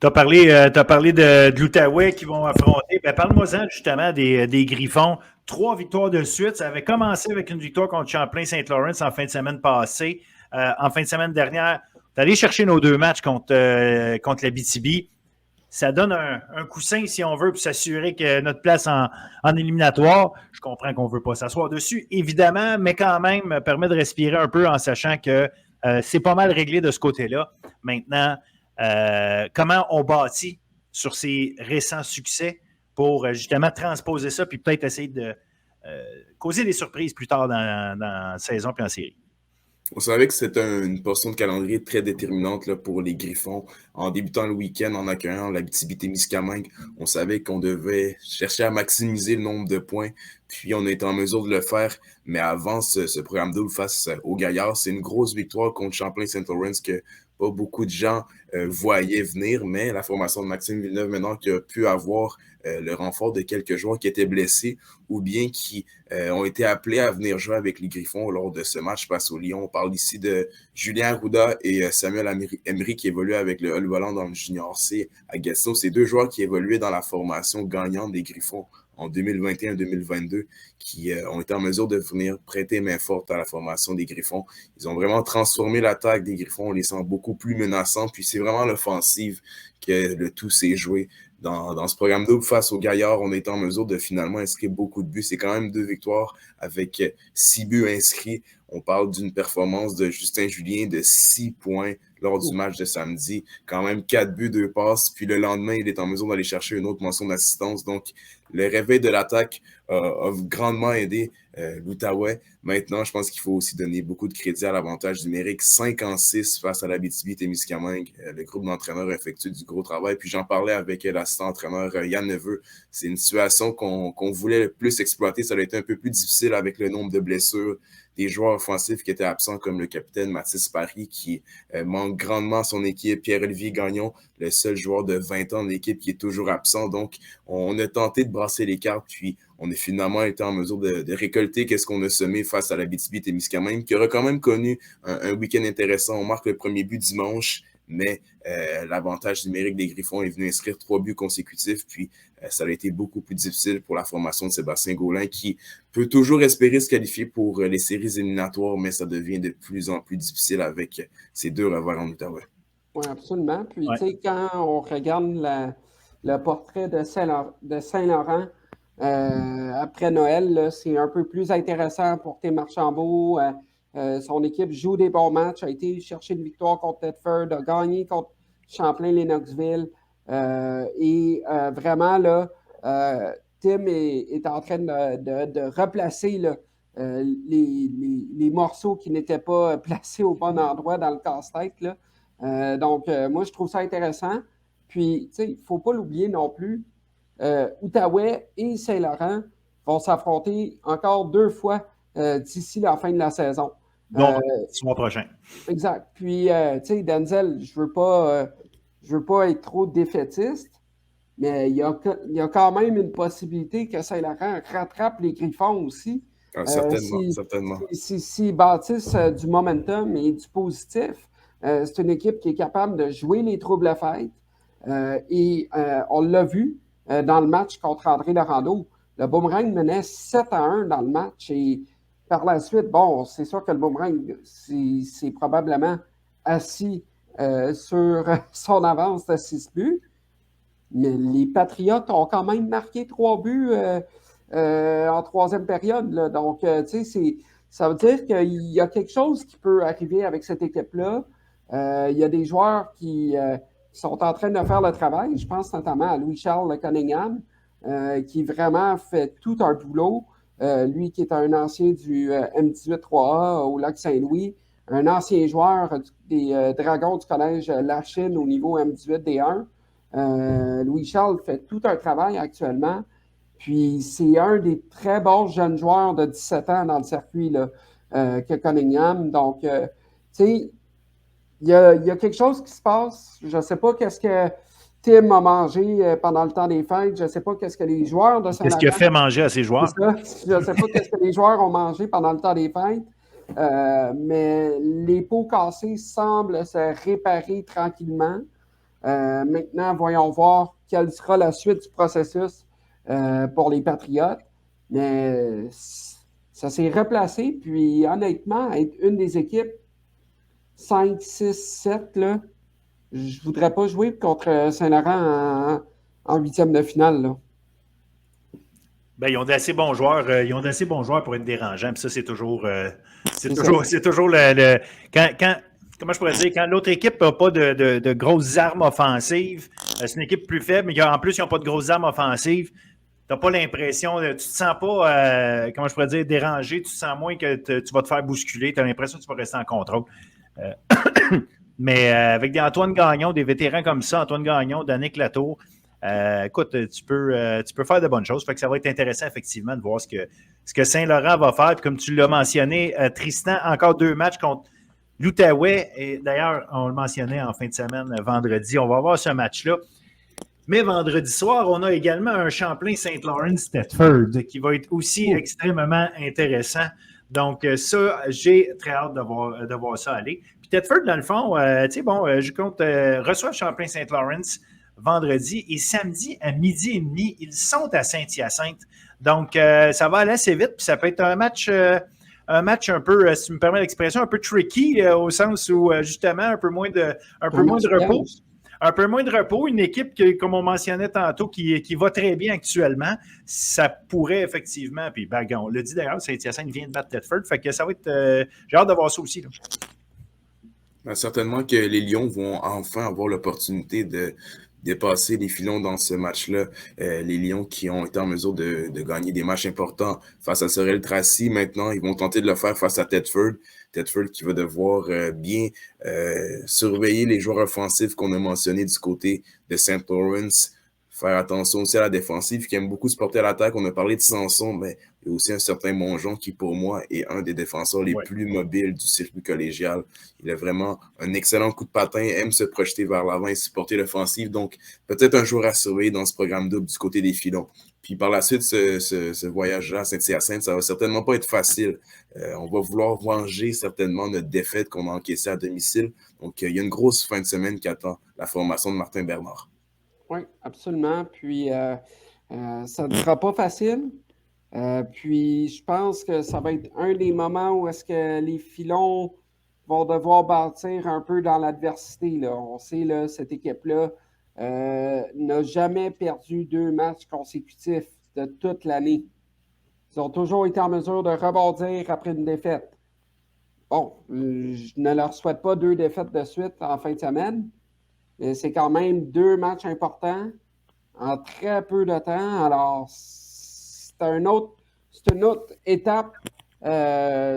Tu as parlé de l'Outaouais qui vont affronter. Ben, parle-moi-en justement des Griffons. 3 victoires de suite. Ça avait commencé avec une victoire contre Champlain-Saint-Laurent en fin de semaine passée. En fin de semaine dernière, tu es allé chercher nos 2 matchs contre l'Abitibi. Ça donne un coussin, si on veut, pour s'assurer que notre place en éliminatoire, je comprends qu'on ne veut pas s'asseoir dessus, évidemment, mais quand même, permet de respirer un peu en sachant que c'est pas mal réglé de ce côté-là. Maintenant, comment on bâtit sur ces récents succès pour justement transposer ça puis peut-être essayer de causer des surprises plus tard dans la saison puis en série. On savait que c'était une portion de calendrier très déterminante là, pour les Griffons. En débutant le week-end, en accueillant l'Abitibi-Témiscamingue, on savait qu'on devait chercher à maximiser le nombre de points, puis on a été en mesure de le faire. Mais avant ce programme double face aux Gaillards, c'est une grosse victoire contre Champlain-Saint-Laurent que pas beaucoup de gens voyaient venir, mais la formation de Maxime Villeneuve maintenant qui a pu avoir le renfort de quelques joueurs qui étaient blessés ou bien qui ont été appelés à venir jouer avec les Griffons lors de ce match face au Lyon. On parle ici de Julien Arruda et Samuel Emery qui évoluent avec le Hull Volant dans le Junior C à Gatineau. C'est 2 joueurs qui évoluaient dans la formation gagnante des Griffons en 2021-2022 qui ont été en mesure de venir prêter main forte à la formation des Griffons. Ils ont vraiment transformé l'attaque des Griffons, on les sent beaucoup plus menaçants, puis c'est vraiment l'offensive que le tout s'est joué. Dans ce programme double face aux Gaillards, on est en mesure de finalement inscrire beaucoup de buts. C'est quand même 2 victoires avec 6 buts inscrits. On parle d'une performance de Justin Julien de 6 points lors du match de samedi. Quand même 4 buts, 2 passes. Puis le lendemain, il est en mesure d'aller chercher une autre mention d'assistance. Donc, le réveil de l'attaque a grandement aidé l'Outaouais. Maintenant, je pense qu'il faut aussi donner beaucoup de crédit à l'avantage numérique. 5-6 face à l'Abitibi-Témiscamingue. Le groupe d'entraîneurs effectue du gros travail. Puis j'en parlais avec l'assistant entraîneur Yann Neveu. C'est une situation qu'on voulait le plus exploiter. Ça a été un peu plus difficile avec le nombre de blessures, des joueurs offensifs qui étaient absents comme le capitaine Mathis Paris qui manque grandement à son équipe, Pierre-Olivier Gagnon, le seul joueur de 20 ans de l'équipe qui est toujours absent. Donc, on a tenté de brasser les cartes, puis on a finalement été en mesure de récolter qu'est-ce qu'on a semé face à l'Abitibi-Témiscamingue, qui aura quand même connu un week-end intéressant. On marque le premier but dimanche, mais l'avantage numérique des Griffons est venu inscrire 3 buts consécutifs, puis ça a été beaucoup plus difficile pour la formation de Sébastien Gaulin, qui peut toujours espérer se qualifier pour les séries éliminatoires, mais ça devient de plus en plus difficile avec ces 2 revers en Outaouais. Oui, absolument. Puis, tu sais, quand on regarde le portrait de Saint-Laurent après Noël, là, c'est un peu plus intéressant pour Tim Archambault. Son équipe joue des bons matchs, a été chercher une victoire contre Thetford, a gagné contre Champlain-Lennoxville. Et vraiment, là, Tim est en train de replacer là, les morceaux qui n'étaient pas placés au bon endroit dans le casse-tête. Là. Donc, moi, je trouve ça intéressant. Puis, tu sais, il ne faut pas l'oublier non plus. Outaouais et Saint-Laurent vont s'affronter encore 2 fois d'ici la fin de la saison. Donc, le mois prochain. Exact. Puis, tu sais, Denzel, je veux pas être trop défaitiste, mais il y a quand même une possibilité que Saint-Laurent rattrape les Griffons aussi. Ah, certainement. S'ils bâtissent du momentum et du positif, c'est une équipe qui est capable de jouer les troubles-fêtes. Et on l'a vu dans le match contre André Laurando. Le Boomerang menait 7-1 dans le match et par la suite, bon, c'est sûr que le Boomerang c'est probablement assis sur son avance de 6 buts, mais les Patriotes ont quand même marqué 3 buts en 3e période. Là. Donc, tu sais, Ça veut dire qu'il y a quelque chose qui peut arriver avec cette équipe-là. Il y a des joueurs qui sont en train de faire le travail. Je pense notamment à Louis-Charles Cunningham, qui vraiment fait tout un boulot. Lui qui est un ancien du M18-3A au Lac-Saint-Louis, un ancien joueur des Dragons du Collège Lachine au niveau M18-D1. Louis-Charles fait tout un travail actuellement. Puis c'est un des très bons jeunes joueurs de 17 ans dans le circuit là, que Cunningham. Donc, tu sais, il y a quelque chose qui se passe. Je ne sais pas qu'est-ce que Tim a mangé pendant le temps des fêtes. Je ne sais pas qu'est-ce que les joueurs de Saint-Laurent... Qu'est-ce qu'il a fait manger à ses joueurs? Je ne sais pas qu'est-ce que les joueurs ont mangé pendant le temps des fêtes. Mais les pots cassés semblent se réparer tranquillement. Maintenant, voyons voir quelle sera la suite du processus pour les Patriotes. Mais ça s'est replacé. Puis, honnêtement, être une des équipes 5, 6, 7, là, je ne voudrais pas jouer contre Saint-Laurent en huitième de finale. Là. Ben, ils ont d'assez bons joueurs. Ils ont d'assez bons joueurs pour être dérangeants. Puis ça, c'est toujours. C'est toujours le comment je pourrais dire, quand l'autre équipe n'a pas de grosses armes offensives, c'est une équipe plus faible, mais en plus, ils n'ont pas de grosses armes offensives. Tu n'as pas l'impression, tu ne te sens pas, comment je pourrais dire, dérangé, tu te sens moins que tu vas te faire bousculer, tu as l'impression que tu vas rester en contrôle. Mais avec des Antoine Gagnon, des vétérans comme ça, Antoine Gagnon, Danick Latour, écoute, tu peux faire de bonnes choses. Fait que ça va être intéressant, effectivement, de voir ce que Saint-Laurent va faire. Puis comme tu l'as mentionné, Tristan, encore 2 matchs contre l'Outaouais. Et d'ailleurs, on le mentionnait en fin de semaine, vendredi. On va avoir ce match-là. Mais vendredi soir, on a également un Champlain-Saint-Laurent-Stedford qui va être aussi extrêmement intéressant. Donc, ça, j'ai très hâte de voir ça aller. Puis Thetford, dans le fond, tu sais, bon, je compte reçoit Champlain-Saint-Laurent vendredi et samedi à 12h30, ils sont à Saint-Hyacinthe. Donc, ça va aller assez vite. Puis ça peut être un match un peu, si tu me permets l'expression, un peu tricky au sens où, justement, un peu moins de repos. Un peu moins de repos, une équipe qui, comme on mentionnait tantôt, qui va très bien actuellement, ça pourrait effectivement, puis ben, on l'a dit d'ailleurs, Saint-Hyacinthe vient de battre Thetford, fait que ça va être, j'ai hâte de voir ça aussi. Là. Ben, certainement que les Lions vont enfin avoir l'opportunité de dépasser les filons dans ce match-là. Les Lions qui ont été en mesure de gagner des matchs importants face à Sorel Tracy, maintenant, ils vont tenter de le faire face à Thetford. Thetford qui va devoir bien surveiller les joueurs offensifs qu'on a mentionnés du côté de St. Lawrence. Faire attention aussi à la défensive qui aime beaucoup se porter à l'attaque. On a parlé de Sanson, mais il y a aussi un certain Mongeon qui, pour moi, est un des défenseurs les plus mobiles du circuit collégial. Il a vraiment un excellent coup de patin, aime se projeter vers l'avant et supporter l'offensive. Donc, peut-être un joueur à surveiller dans ce programme double du côté des filons. Puis par la suite, ce voyage-là à Saint-Hyacinthe, ça va certainement pas être facile. On va vouloir venger certainement notre défaite qu'on a encaissée à domicile. Donc, il y a une grosse fin de semaine qui attend la formation de Martin Bernard. Oui, absolument. Puis, ça ne sera pas facile. Puis, je pense que ça va être un des moments où est-ce que les filons vont devoir bâtir un peu dans l'adversité. Là. On sait, là, cette équipe-là n'a jamais perdu 2 matchs consécutifs de toute l'année. Ils ont toujours été en mesure de rebondir après une défaite. Bon, je ne leur souhaite pas 2 défaites de suite en fin de semaine, mais c'est quand même 2 matchs importants en très peu de temps. Alors, c'est une autre étape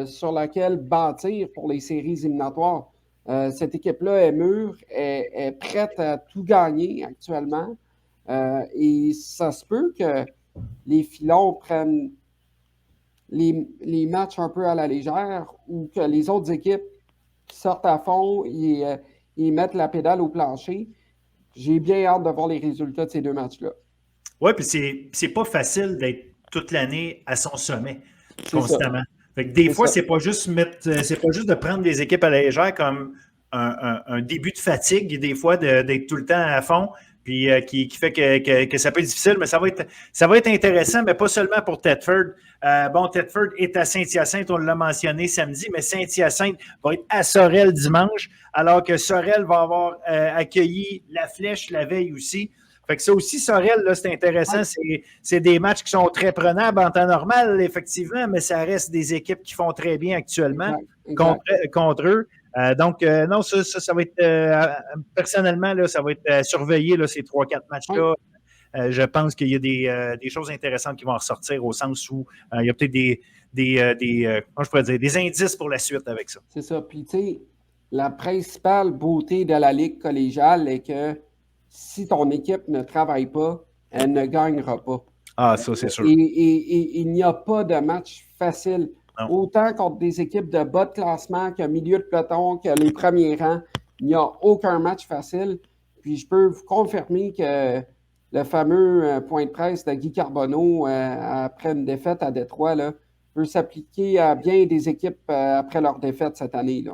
sur laquelle bâtir pour les séries éliminatoires. Cette équipe-là est mûre, est prête à tout gagner actuellement. Et ça se peut que les filons prennent les matchs un peu à la légère ou que les autres équipes sortent à fond et mettent la pédale au plancher. J'ai bien hâte de voir les résultats de ces 2 matchs-là. Oui, puis c'est pas facile d'être toute l'année à son sommet, constamment. Fait que des fois, c'est pas juste de prendre des équipes à la légère comme un début de fatigue, des fois, d'être tout le temps à fond, puis qui fait que ça peut être difficile, mais ça va être intéressant, mais pas seulement pour Thetford. Thetford est à Saint-Hyacinthe, on l'a mentionné samedi, mais Saint-Hyacinthe va être à Sorel dimanche, alors que Sorel va avoir accueilli la Flèche la veille aussi. Fait que ça aussi, Sorel, là, c'est intéressant. C'est des matchs qui sont très prenables en temps normal, effectivement, mais ça reste des équipes qui font très bien actuellement contre eux. Donc, non, ça va être, personnellement, là, ça va être surveillé, là, ces 3-4 matchs-là. Je pense qu'il y a des choses intéressantes qui vont ressortir au sens où il y a peut-être comment je pourrais dire, des indices pour la suite avec ça. C'est ça. Puis, tu sais, la principale beauté de la Ligue collégiale est que si ton équipe ne travaille pas, elle ne gagnera pas. Ah, ça, c'est sûr. Et il n'y a pas de match facile. Non. Autant contre des équipes de bas de classement que milieu de peloton, que les premiers rangs, il n'y a aucun match facile. Puis je peux vous confirmer que le fameux point de presse de Guy Carbonneau après une défaite à Détroit là, peut s'appliquer à bien des équipes après leur défaite cette année, là.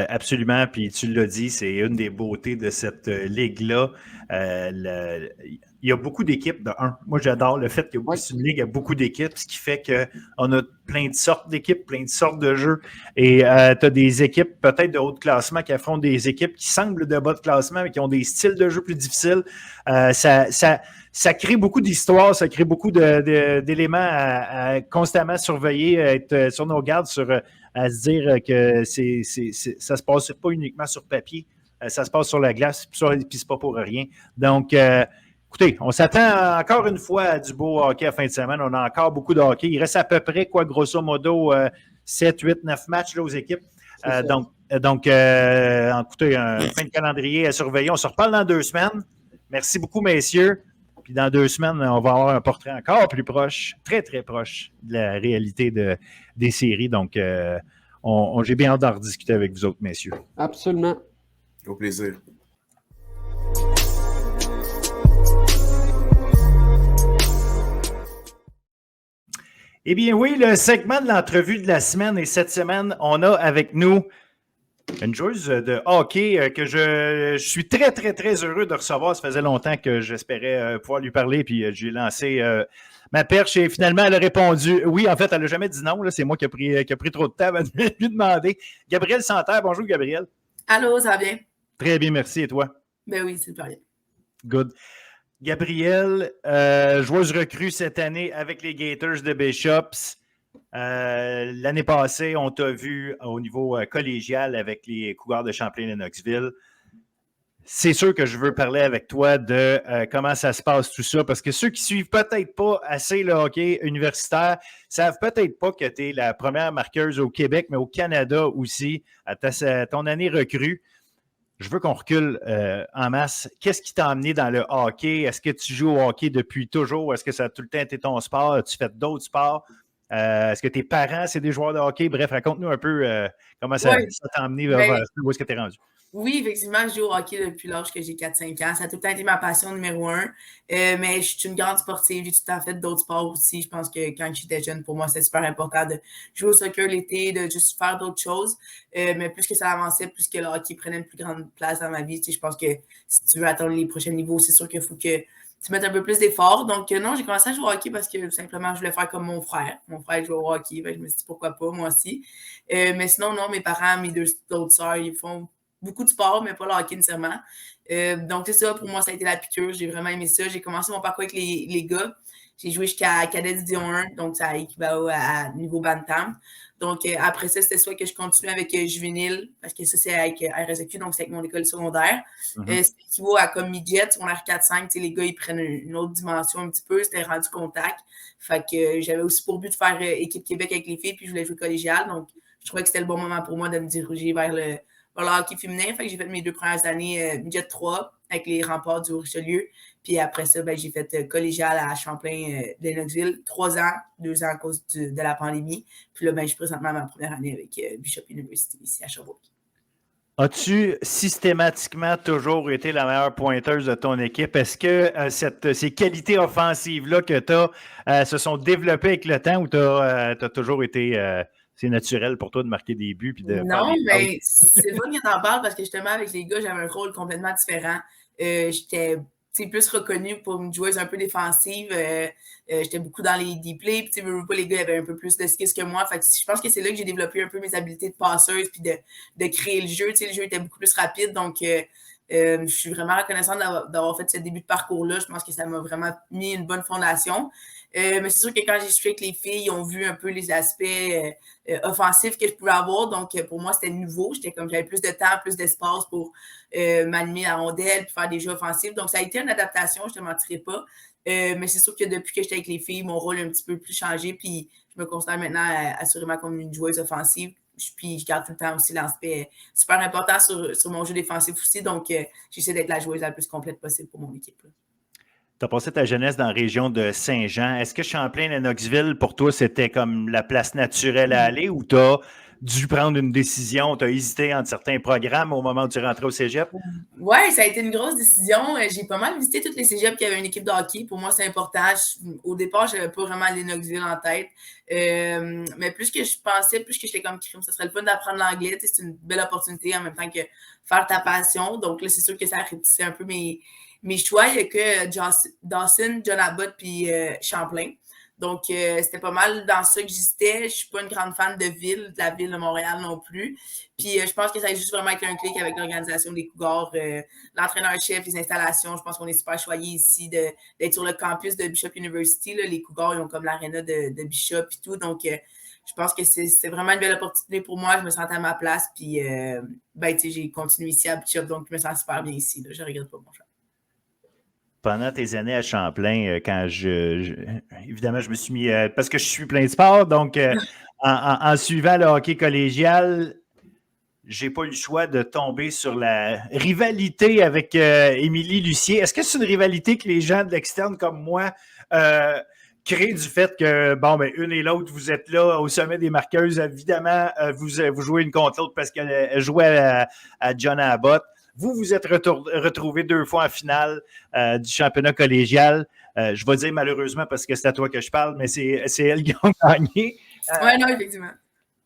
Absolument, puis tu l'as dit, c'est une des beautés de cette ligue-là. Il y a beaucoup d'équipes, de un. Moi, j'adore le fait qu'il y a une ligue, il y a beaucoup d'équipes, ce qui fait qu'on a plein de sortes d'équipes, plein de sortes de jeux. Et tu as des équipes peut-être de haut de classement qui affrontent des équipes qui semblent de bas de classement, mais qui ont des styles de jeu plus difficiles. Ça crée beaucoup d'histoires, ça crée beaucoup d'éléments à constamment surveiller, à être sur nos gardes, à se dire que ça se passe pas uniquement sur papier, ça se passe sur la glace, puis c'est pas pour rien. Donc, écoutez, on s'attend encore une fois à du beau hockey à fin de semaine. On a encore beaucoup de hockey. Il reste à peu près, grosso modo, 7, 8, 9 matchs là, aux équipes. Donc, écoutez, un fin de calendrier à surveiller. On se reparle dans 2 semaines. Merci beaucoup, messieurs. Puis dans 2 semaines, on va avoir un portrait encore plus proche, très, très proche de la réalité des séries. Donc, j'ai bien hâte d'en rediscuter avec vous autres, messieurs. Absolument. Au plaisir. Eh bien oui, le segment de l'entrevue de la semaine. Et cette semaine, on a avec nous une joueuse de hockey que je suis très, très, très heureux de recevoir. Ça faisait longtemps que j'espérais pouvoir lui parler, puis j'ai lancé ma perche et finalement, elle a répondu oui. En fait, elle n'a jamais dit non. Là, c'est moi qui a pris trop de temps avant de lui demander. Gabrielle Santerre, bonjour Gabrielle. Allô, ça va bien? Très bien, merci. Et toi? Ben oui, c'est pas bien. Good. Gabrielle, joueuse recrue cette année avec les Gators de Bishops. L'année passée, on t'a vu au niveau collégial avec les Cougars de Champlain-Lennoxville. C'est sûr que je veux parler avec toi de comment ça se passe tout ça, parce que ceux qui suivent peut-être pas assez le hockey universitaire savent peut-être pas que tu es la première marqueuse au Québec, mais au Canada aussi, à ton année recrue. Je veux qu'on recule en masse. Qu'est-ce qui t'a amené dans le hockey? Est-ce que tu joues au hockey depuis toujours? Est-ce que ça a tout le temps été ton sport? As-tu fait d'autres sports? Est-ce que tes parents, c'est des joueurs de hockey? Bref, raconte-nous un peu comment ça t'a amené vers où est-ce que tu es rendu? Oui, effectivement, je joue au hockey depuis l'âge que j'ai 4-5 ans. Ça a tout le temps été ma passion numéro 1. Mais je suis une grande sportive. J'ai tout le temps fait d'autres sports aussi. Je pense que quand j'étais jeune, pour moi, c'était super important de jouer au soccer l'été, de juste faire d'autres choses. Mais plus que ça avançait, plus que le hockey prenait une plus grande place dans ma vie. Tu sais, je pense que si tu veux atteindre les prochains niveaux, c'est sûr qu'il faut que tu mettes un peu plus d'efforts. Donc, non, j'ai commencé à jouer au hockey parce que simplement, je voulais faire comme mon frère. Mon frère joue au hockey. Je me suis dit, pourquoi pas, moi aussi. Mais sinon, non, mes parents, mes deux autres sœurs, ils font beaucoup de sport, mais pas le hockey nécessairement. Donc, c'est ça, pour moi, ça a été la piqûre. J'ai vraiment aimé ça. J'ai commencé mon parcours avec les gars. J'ai joué jusqu'à cadet division 1, donc ça équivaut à niveau bantam. Donc, après ça, c'était soit que je continue avec juvénile, parce que ça, c'est avec RSEQ, donc c'est avec mon école secondaire. Mm-hmm. Ça équivaut à comme midget, secondaire 4-5. Les gars, ils prennent une autre dimension un petit peu. C'était rendu contact. Fait que j'avais aussi pour but de faire équipe Québec avec les filles, puis je voulais jouer collégial. Donc, je trouvais que c'était le bon moment pour moi de me diriger vers le hockey féminin. Fait que j'ai fait mes 2 premières années midget 3 avec les remparts du Richelieu. Puis après ça, j'ai fait collégial à Champlain-Lennoxville. 3 ans, 2 ans à cause de la pandémie. Puis là, je suis présentement à ma première année avec Bishop University ici à Sherbrooke. As-tu systématiquement toujours été la meilleure pointeuse de ton équipe? Est-ce que ces qualités offensives-là que tu as se sont développées avec le temps ou tu as toujours été... c'est naturel pour toi de marquer des buts puis de non, mais c'est le fun que t'en parles parce que justement, avec les gars, j'avais un rôle complètement différent. J'étais plus reconnue pour une joueuse un peu défensive. J'étais beaucoup dans les deep plays. Puis, les gars avaient un peu plus de skills que moi. Fait que je pense que c'est là que j'ai développé un peu mes habiletés de passeuse puis de créer le jeu. Le jeu était beaucoup plus rapide. Donc, Je suis vraiment reconnaissante d'avoir fait ce début de parcours-là. Je pense que ça m'a vraiment mis une bonne fondation. Mais c'est sûr que quand j'ai joué avec les filles, ils ont vu un peu les aspects offensifs que je pouvais avoir. Donc, pour moi, c'était nouveau. J'avais plus de temps, plus d'espace pour m'animer la rondelle puis faire des jeux offensifs. Donc, ça a été une adaptation, je ne te mentirai pas. Mais c'est sûr que depuis que j'étais avec les filles, mon rôle a un petit peu plus changé. Puis, je me considère maintenant assurément comme une joueuse offensive. Puis, je garde tout le temps aussi l'aspect super important sur mon jeu défensif aussi. Donc, j'essaie d'être la joueuse la plus complète possible pour mon équipe. Tu as passé ta jeunesse dans la région de Saint-Jean. Est-ce que Champlain-Lennoxville, pour toi, c'était comme la place naturelle à aller ou tu as dû prendre une décision, tu as hésité entre certains programmes au moment où tu rentrais au cégep? Oui, ça a été une grosse décision. J'ai pas mal visité toutes les cégeps qui avaient une équipe de hockey. Pour moi, c'est important. Au départ, je n'avais pas vraiment Lennoxville en tête. Mais plus que je pensais, plus que j'étais comme crime, ça serait le fun d'apprendre l'anglais. C'est une belle opportunité en même temps que faire ta passion. Donc là, c'est sûr que ça a répétissé un peu mes choix. Il y a que Dawson, John Abbott puis Champlain. Donc, c'était pas mal dans ça que j'hésitais. Je ne suis pas une grande fan de la ville de Montréal non plus. Puis, je pense que ça a juste vraiment été un clic avec l'organisation des Cougars, l'entraîneur-chef, les installations. Je pense qu'on est super choyés ici d'être sur le campus de Bishop University. Là. Les Cougars, ils ont comme l'aréna de Bishop et tout. Donc, je pense que c'est vraiment une belle opportunité pour moi. Je me sentais à ma place. Puis, j'ai continué ici à Bishop. Donc, je me sens super bien ici. Là. Je ne regrette pas mon choix. Pendant tes années à Champlain, quand évidemment, je me suis mis, parce que je suis plein de sport, donc en suivant le hockey collégial, j'ai pas eu le choix de tomber sur la rivalité avec Émilie Lucier. Est-ce que c'est une rivalité que les gens de l'externe comme moi créent du fait que, une et l'autre, vous êtes là au sommet des marqueuses, évidemment, vous jouez une contre l'autre parce qu'elle jouait à John Abbott. Vous êtes retrouvés 2 fois en finale du championnat collégial. Je vais dire malheureusement parce que c'est à toi que je parle, mais c'est elles qui ont gagné. Oui, non, effectivement.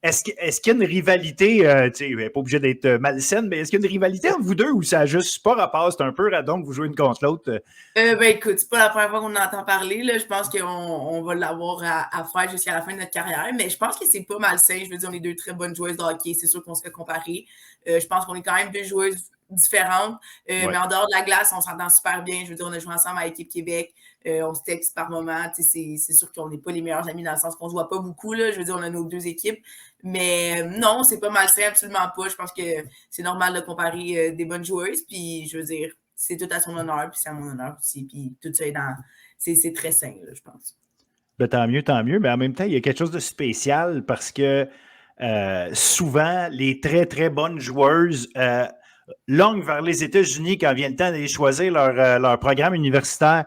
Est-ce qu'il y a une rivalité, tu sais, pas obligé d'être malsaine, mais est-ce qu'il y a une rivalité entre vous deux ou ça n'a juste pas rapport, c'est un peu radon que vous jouez une contre l'autre? Écoute, c'est pas la première fois qu'on entend parler. Là. Je pense qu'on va l'avoir à faire jusqu'à la fin de notre carrière, mais je pense que c'est pas malsain. Je veux dire, on est 2 très bonnes joueuses de hockey. C'est sûr qu'on se fait comparer. Je pense qu'on est quand même 2 joueuses différentes, ouais. Mais en dehors de la glace, on s'entend super bien. Je veux dire, on a joué ensemble à l'équipe Québec. On se texte par moment. C'est sûr qu'on n'est pas les meilleurs amis dans le sens qu'on ne se voit pas beaucoup. Là. Je veux dire, on a nos 2 équipes. Mais non, c'est pas malsain, absolument pas. Je pense que c'est normal de comparer des bonnes joueuses. Puis, je veux dire, c'est tout à son honneur. Puis, c'est à mon honneur aussi. Puis, tout ça c'est très sain, là, je pense. Ben, tant mieux. Mais en même temps, il y a quelque chose de spécial parce que souvent, les très, très bonnes joueuses longuent vers les États-Unis quand vient le temps d'aller choisir leur programme universitaire.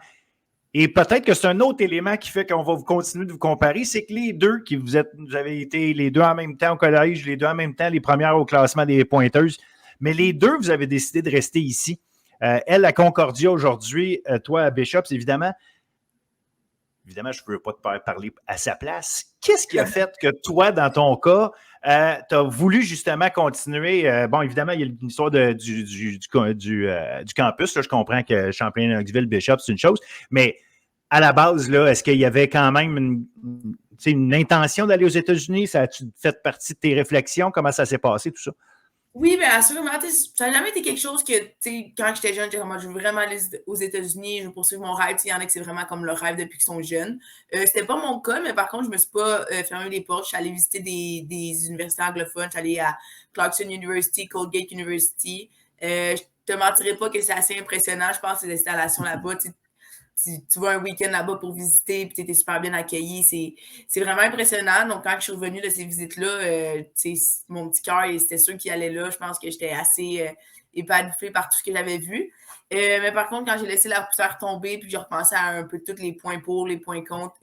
Et peut-être que c'est un autre élément qui fait qu'on va vous continuer de vous comparer, c'est que les deux vous avez été les 2 en même temps au collège, les 2 en même temps les premières au classement des pointeuses, mais les 2, vous avez décidé de rester ici. Elle, à Concordia aujourd'hui, toi, à Bishop, évidemment, je ne veux pas te parler à sa place. Qu'est-ce qui a fait que toi, dans ton cas, tu as voulu justement continuer? Évidemment, il y a l'histoire du campus. Là, je comprends que Champlain-Lennoxville, Bishop, c'est une chose. Mais à la base, là, est-ce qu'il y avait quand même une intention d'aller aux États-Unis? Ça a-tu fait partie de tes réflexions? Comment ça s'est passé, tout ça? Oui, bien assurément. Ça n'a jamais été quelque chose que, quand j'étais jeune, je veux vraiment aller aux États-Unis, je veux poursuivre mon rêve. Il y en a que c'est vraiment comme leur rêve depuis qu'ils sont jeunes. C'était pas mon cas, mais par contre, je me suis pas fermé les portes. Je suis allée visiter des universités anglophones. Je suis allée à Clarkson University, Colgate University. Je te mentirais pas que c'est assez impressionnant, je pense, ces installations là-bas. Tu vas un week-end là-bas pour visiter et tu étais super bien accueilli. C'est vraiment impressionnant. Donc, quand je suis revenue de ces visites-là, mon petit cœur, c'était sûr qu'il allait là. Je pense que j'étais assez épanouie par tout ce que j'avais vu. Mais par contre, quand j'ai laissé la poussière tomber puis j'ai repensé à un peu tous les points pour, les points contre,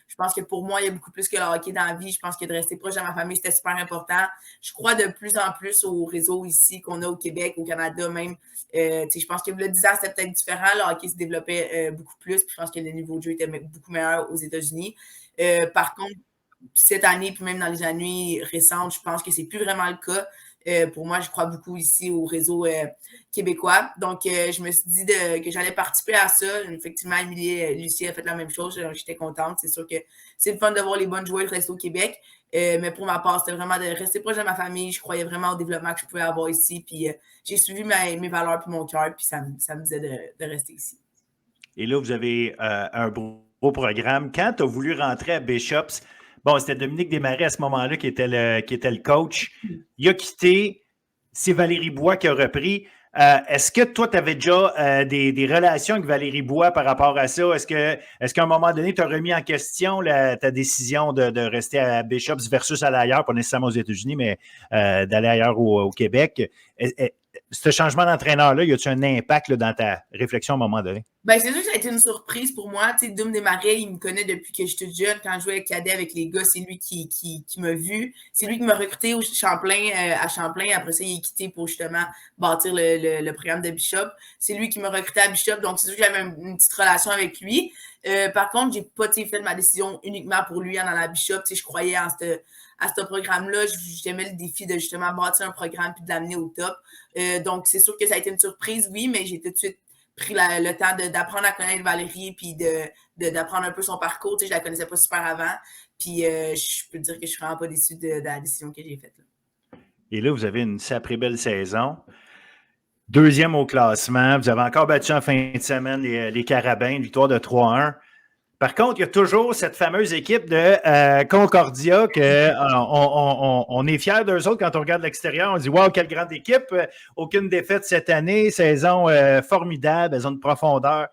je pense que pour moi, il y a beaucoup plus que le hockey dans la vie. Je pense que de rester proche de ma famille, c'était super important. Je crois de plus en plus au réseau ici qu'on a au Québec, au Canada même. Je pense que le 10 ans, c'était peut-être différent. Le hockey se développait beaucoup plus. Puis je pense que le niveau de jeu était beaucoup meilleur aux États-Unis. Par contre, cette année, puis même dans les années récentes, je pense que c'est plus vraiment le cas. Pour moi, je crois beaucoup ici au réseau québécois. Donc, je me suis dit que j'allais participer à ça. Effectivement, Émilie Lucier a fait la même chose. J'étais contente. C'est sûr que c'est le fun de voir les bonnes joueuses rester au Québec. Mais pour ma part, c'était vraiment de rester proche de ma famille. Je croyais vraiment au développement que je pouvais avoir ici. Puis j'ai suivi mes valeurs puis mon cœur. Puis ça me disait de rester ici. Et là, vous avez un beau programme. Quand tu as voulu rentrer à Bishops, bon, c'était Dominique Desmarais à ce moment-là qui était le coach. Il a quitté. C'est Valérie Bois qui a repris. Est-ce que toi, tu avais déjà des relations avec Valérie Bois par rapport à ça? Est-ce qu'à un moment donné, tu as remis en question ta décision de rester à Bishops versus aller ailleurs, pas nécessairement aux États-Unis, mais d'aller ailleurs au Québec? Ce changement d'entraîneur-là, y a-t-il un impact là, dans ta réflexion à un moment donné? Ben, c'est sûr que ça a été une surprise pour moi. Tu sais, Dom Desmarais, il me connaît depuis que j'étais jeune. Quand je jouais cadet avec les gars, c'est lui qui m'a vu. C'est lui qui m'a recruté à Champlain. Après ça, il est quitté pour justement bâtir le programme de Bishop. C'est lui qui m'a recruté à Bishop. Donc, c'est sûr que j'avais une petite relation avec lui. Par contre, j'ai pas fait ma décision uniquement pour lui en allant à Bishop. Tu sais, je croyais à ce programme-là. J'aimais le défi de justement bâtir un programme puis de l'amener au top. Donc, c'est sûr que ça a été une surprise, oui, mais j'ai tout de suite pris le temps d'apprendre à connaître Valérie puis d'apprendre un peu son parcours. Tu sais, je la connaissais pas super avant. Puis je peux te dire que je suis vraiment pas déçue de la décision que j'ai faite. Là. Et là, vous avez une sacrée belle saison. Deuxième au classement. Vous avez encore battu en fin de semaine les Carabins, une victoire de 3-1. Par contre, il y a toujours cette fameuse équipe de Concordia qu'on est fiers d'eux autres quand on regarde l'extérieur. On dit « Wow, quelle grande équipe! Aucune défaite cette année, saison formidable, zone de profondeur. »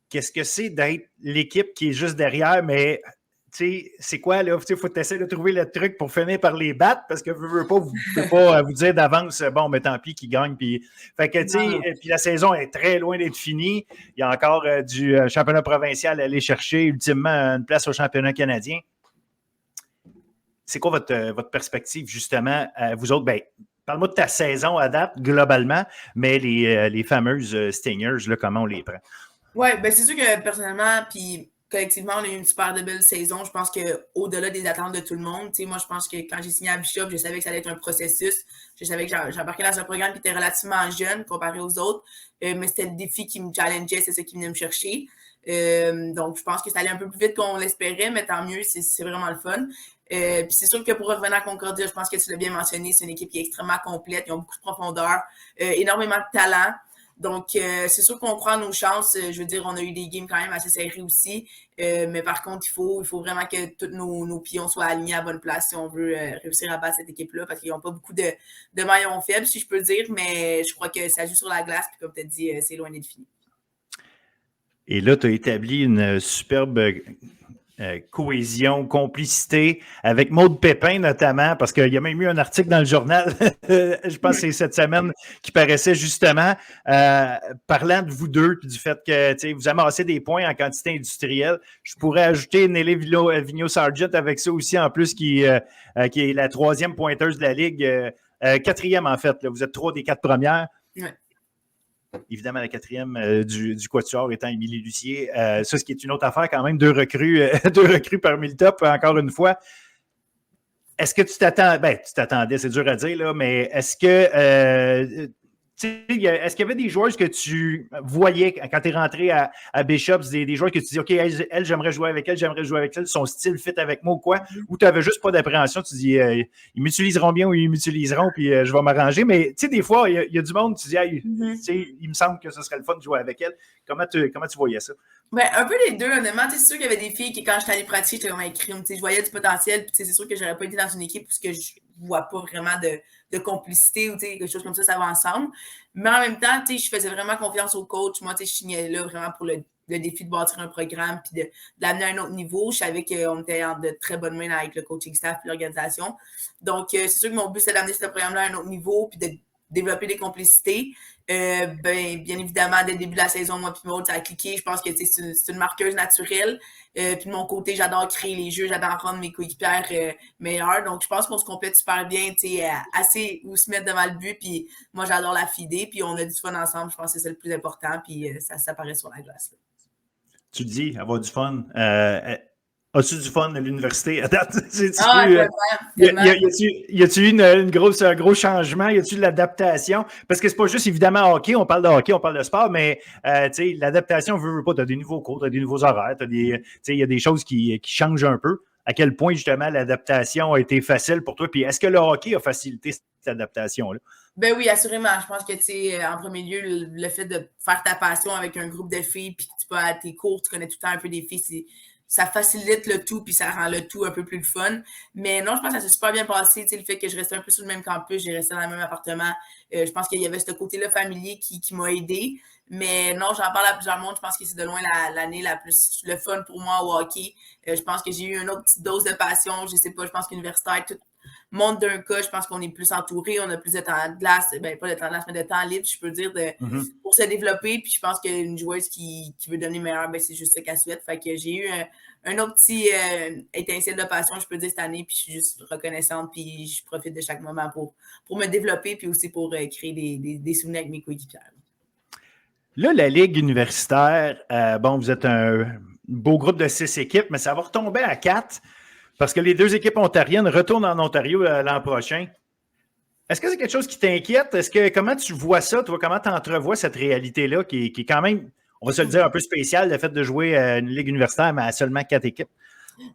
Qu'est-ce que c'est d'être l'équipe qui est juste derrière, mais tu sais, c'est quoi, là? Il faut essayer de trouver le truc pour finir par les battre parce que vous ne pouvez pas vous dire d'avance, bon, mais tant pis qu'ils gagnent. Puis, fait que, tu sais, puis la saison est très loin d'être finie. Il y a encore du championnat provincial à aller chercher, ultimement une place au championnat canadien. C'est quoi votre perspective, justement, vous autres? Ben, parle-moi de ta saison à date, globalement, mais les fameuses Stingers, là, comment on les prend? Oui, ben c'est sûr que personnellement, puis collectivement, on a eu une super de belle saison. Je pense qu'au-delà des attentes de tout le monde, moi, je pense que quand j'ai signé à Bishop, je savais que ça allait être un processus. Je savais que j'embarquais dans un programme qui était relativement jeune comparé aux autres, mais c'était le défi qui me challengeait, c'est ça qui venait me chercher. Donc, je pense que ça allait un peu plus vite qu'on l'espérait, mais tant mieux, c'est vraiment le fun. Puis c'est sûr que pour revenir à Concordia, je pense que tu l'as bien mentionné, c'est une équipe qui est extrêmement complète, ils ont beaucoup de profondeur, énormément de talent. Donc, c'est sûr qu'on prend nos chances. Je veux dire, on a eu des games quand même assez serrés aussi. Mais par contre, il faut vraiment que tous nos pions soient alignés à la bonne place si on veut réussir à battre cette équipe-là parce qu'ils n'ont pas beaucoup de maillons faibles, si je peux dire. Mais je crois que ça joue sur la glace. Puis comme tu as dit, c'est loin d'être fini. Et là, tu as établi une superbe cohésion, complicité avec Maude Pépin notamment, parce qu'il y a même eu un article dans le journal, je pense que c'est cette semaine, qui paraissait justement parlant de vous deux, puis du fait que vous amassez des points en quantité industrielle. Je pourrais ajouter Nelly Vigneault-Sargent avec ça aussi, en plus, qui est la 3e pointeuse de la Ligue, 4e en fait. Là. Vous êtes 3 des 4 premières. Ouais. Évidemment, la 4e du Quatuor étant Émilie Lucier. Ça, ce qui est une autre affaire quand même, 2 recrues parmi le top, encore une fois. Est-ce que tu t'attendais, c'est dur à dire, là, mais est-ce que est-ce qu'il y avait des joueurs que tu voyais quand tu es rentré à Bishops, des joueurs que tu dis, OK, elle, j'aimerais jouer avec elle, son style fit avec moi ou quoi, ou tu n'avais juste pas d'appréhension, tu dis, ils m'utiliseront bien ou ils m'utiliseront, puis je vais m'arranger. Mais tu sais, des fois, il y a du monde, tu dis, il me semble que ce serait le fun de jouer avec elle. Comment tu voyais ça? Ben, un peu les deux, honnêtement. C'est sûr qu'il y avait des filles qui, quand j'étais allée pratiquer, j'étais comme un crime. Je voyais du potentiel, puis c'est sûr que j'aurais pas été dans une équipe parce que je vois pas vraiment de complicité ou quelque chose comme ça va ensemble. Mais en même temps, je faisais vraiment confiance au coach. Moi, je signais là vraiment pour le défi de bâtir un programme puis de l'amener à un autre niveau. Je savais qu'on était en de très bonnes mains avec le coaching staff et l'organisation. Donc, c'est sûr que mon but, c'est d'amener ce programme-là à un autre niveau puis de développer des complicités. Bien évidemment, dès le début de la saison, moi puis Maud, ça a cliqué. Je pense que c'est une marqueuse naturelle. Puis de mon côté, j'adore créer les jeux, j'adore rendre mes coéquipières meilleures. Donc, je pense qu'on se complète super bien, assez où se mettre devant le but. Puis moi, j'adore la fider. Puis on a du fun ensemble. Je pense que c'est le plus important. Puis ça paraît sur la glace. Là. Tu dis avoir du fun. As-tu du fun à l'université? Attends, y a-tu eu un gros changement? Y a-tu de l'adaptation? Parce que c'est pas juste évidemment hockey, on parle de hockey, on parle de sport, mais l'adaptation, veut pas, tu as des nouveaux cours, tu as des nouveaux horaires, il y a des choses qui changent un peu. à quel point, justement, l'adaptation a été facile pour toi. Puis est-ce que le hockey a facilité cette adaptation-là? Ben oui, assurément. Je pense que, tu sais, en premier lieu, le fait de faire ta passion avec un groupe de filles, puis que tu vas à tes cours, tu connais tout le temps un peu des filles, ça facilite le tout, puis ça rend le tout un peu plus le fun. Mais non, je pense que ça s'est super bien passé. Tu sais, le fait que je restais un peu sur le même campus, j'ai resté dans le même appartement. Je pense qu'il y avait ce côté-là familier qui m'a aidé. Mais non, j'en parle à plusieurs monde. Je pense que c'est de loin l'année la plus le fun pour moi au hockey. Je pense que j'ai eu une autre petite dose de passion. Je sais pas, je pense qu'universitaire, tout monde d'un cas, je pense qu'on est plus entouré, on a plus de temps de glace, ben pas de temps de glace, mais de temps libre, je peux dire, pour se développer. Puis je pense qu'une joueuse qui veut donner meilleur, ben c'est juste ça qu'elle souhaite. Fait que j'ai eu un autre petit étincelle de passion, je peux dire, cette année, puis je suis juste reconnaissante, puis je profite de chaque moment pour me développer, puis aussi pour créer des souvenirs avec mes coéquipiers. Là, la Ligue universitaire, bon, vous êtes un beau groupe de 6 équipes, mais ça va retomber à 4 parce que les 2 équipes ontariennes retournent en Ontario l'an prochain. Est-ce que c'est quelque chose qui t'inquiète? Comment tu vois ça, toi? Comment tu entrevois cette réalité-là qui est quand même, on va se le dire, un peu spéciale, le fait de jouer une Ligue universitaire, mais à seulement 4 équipes?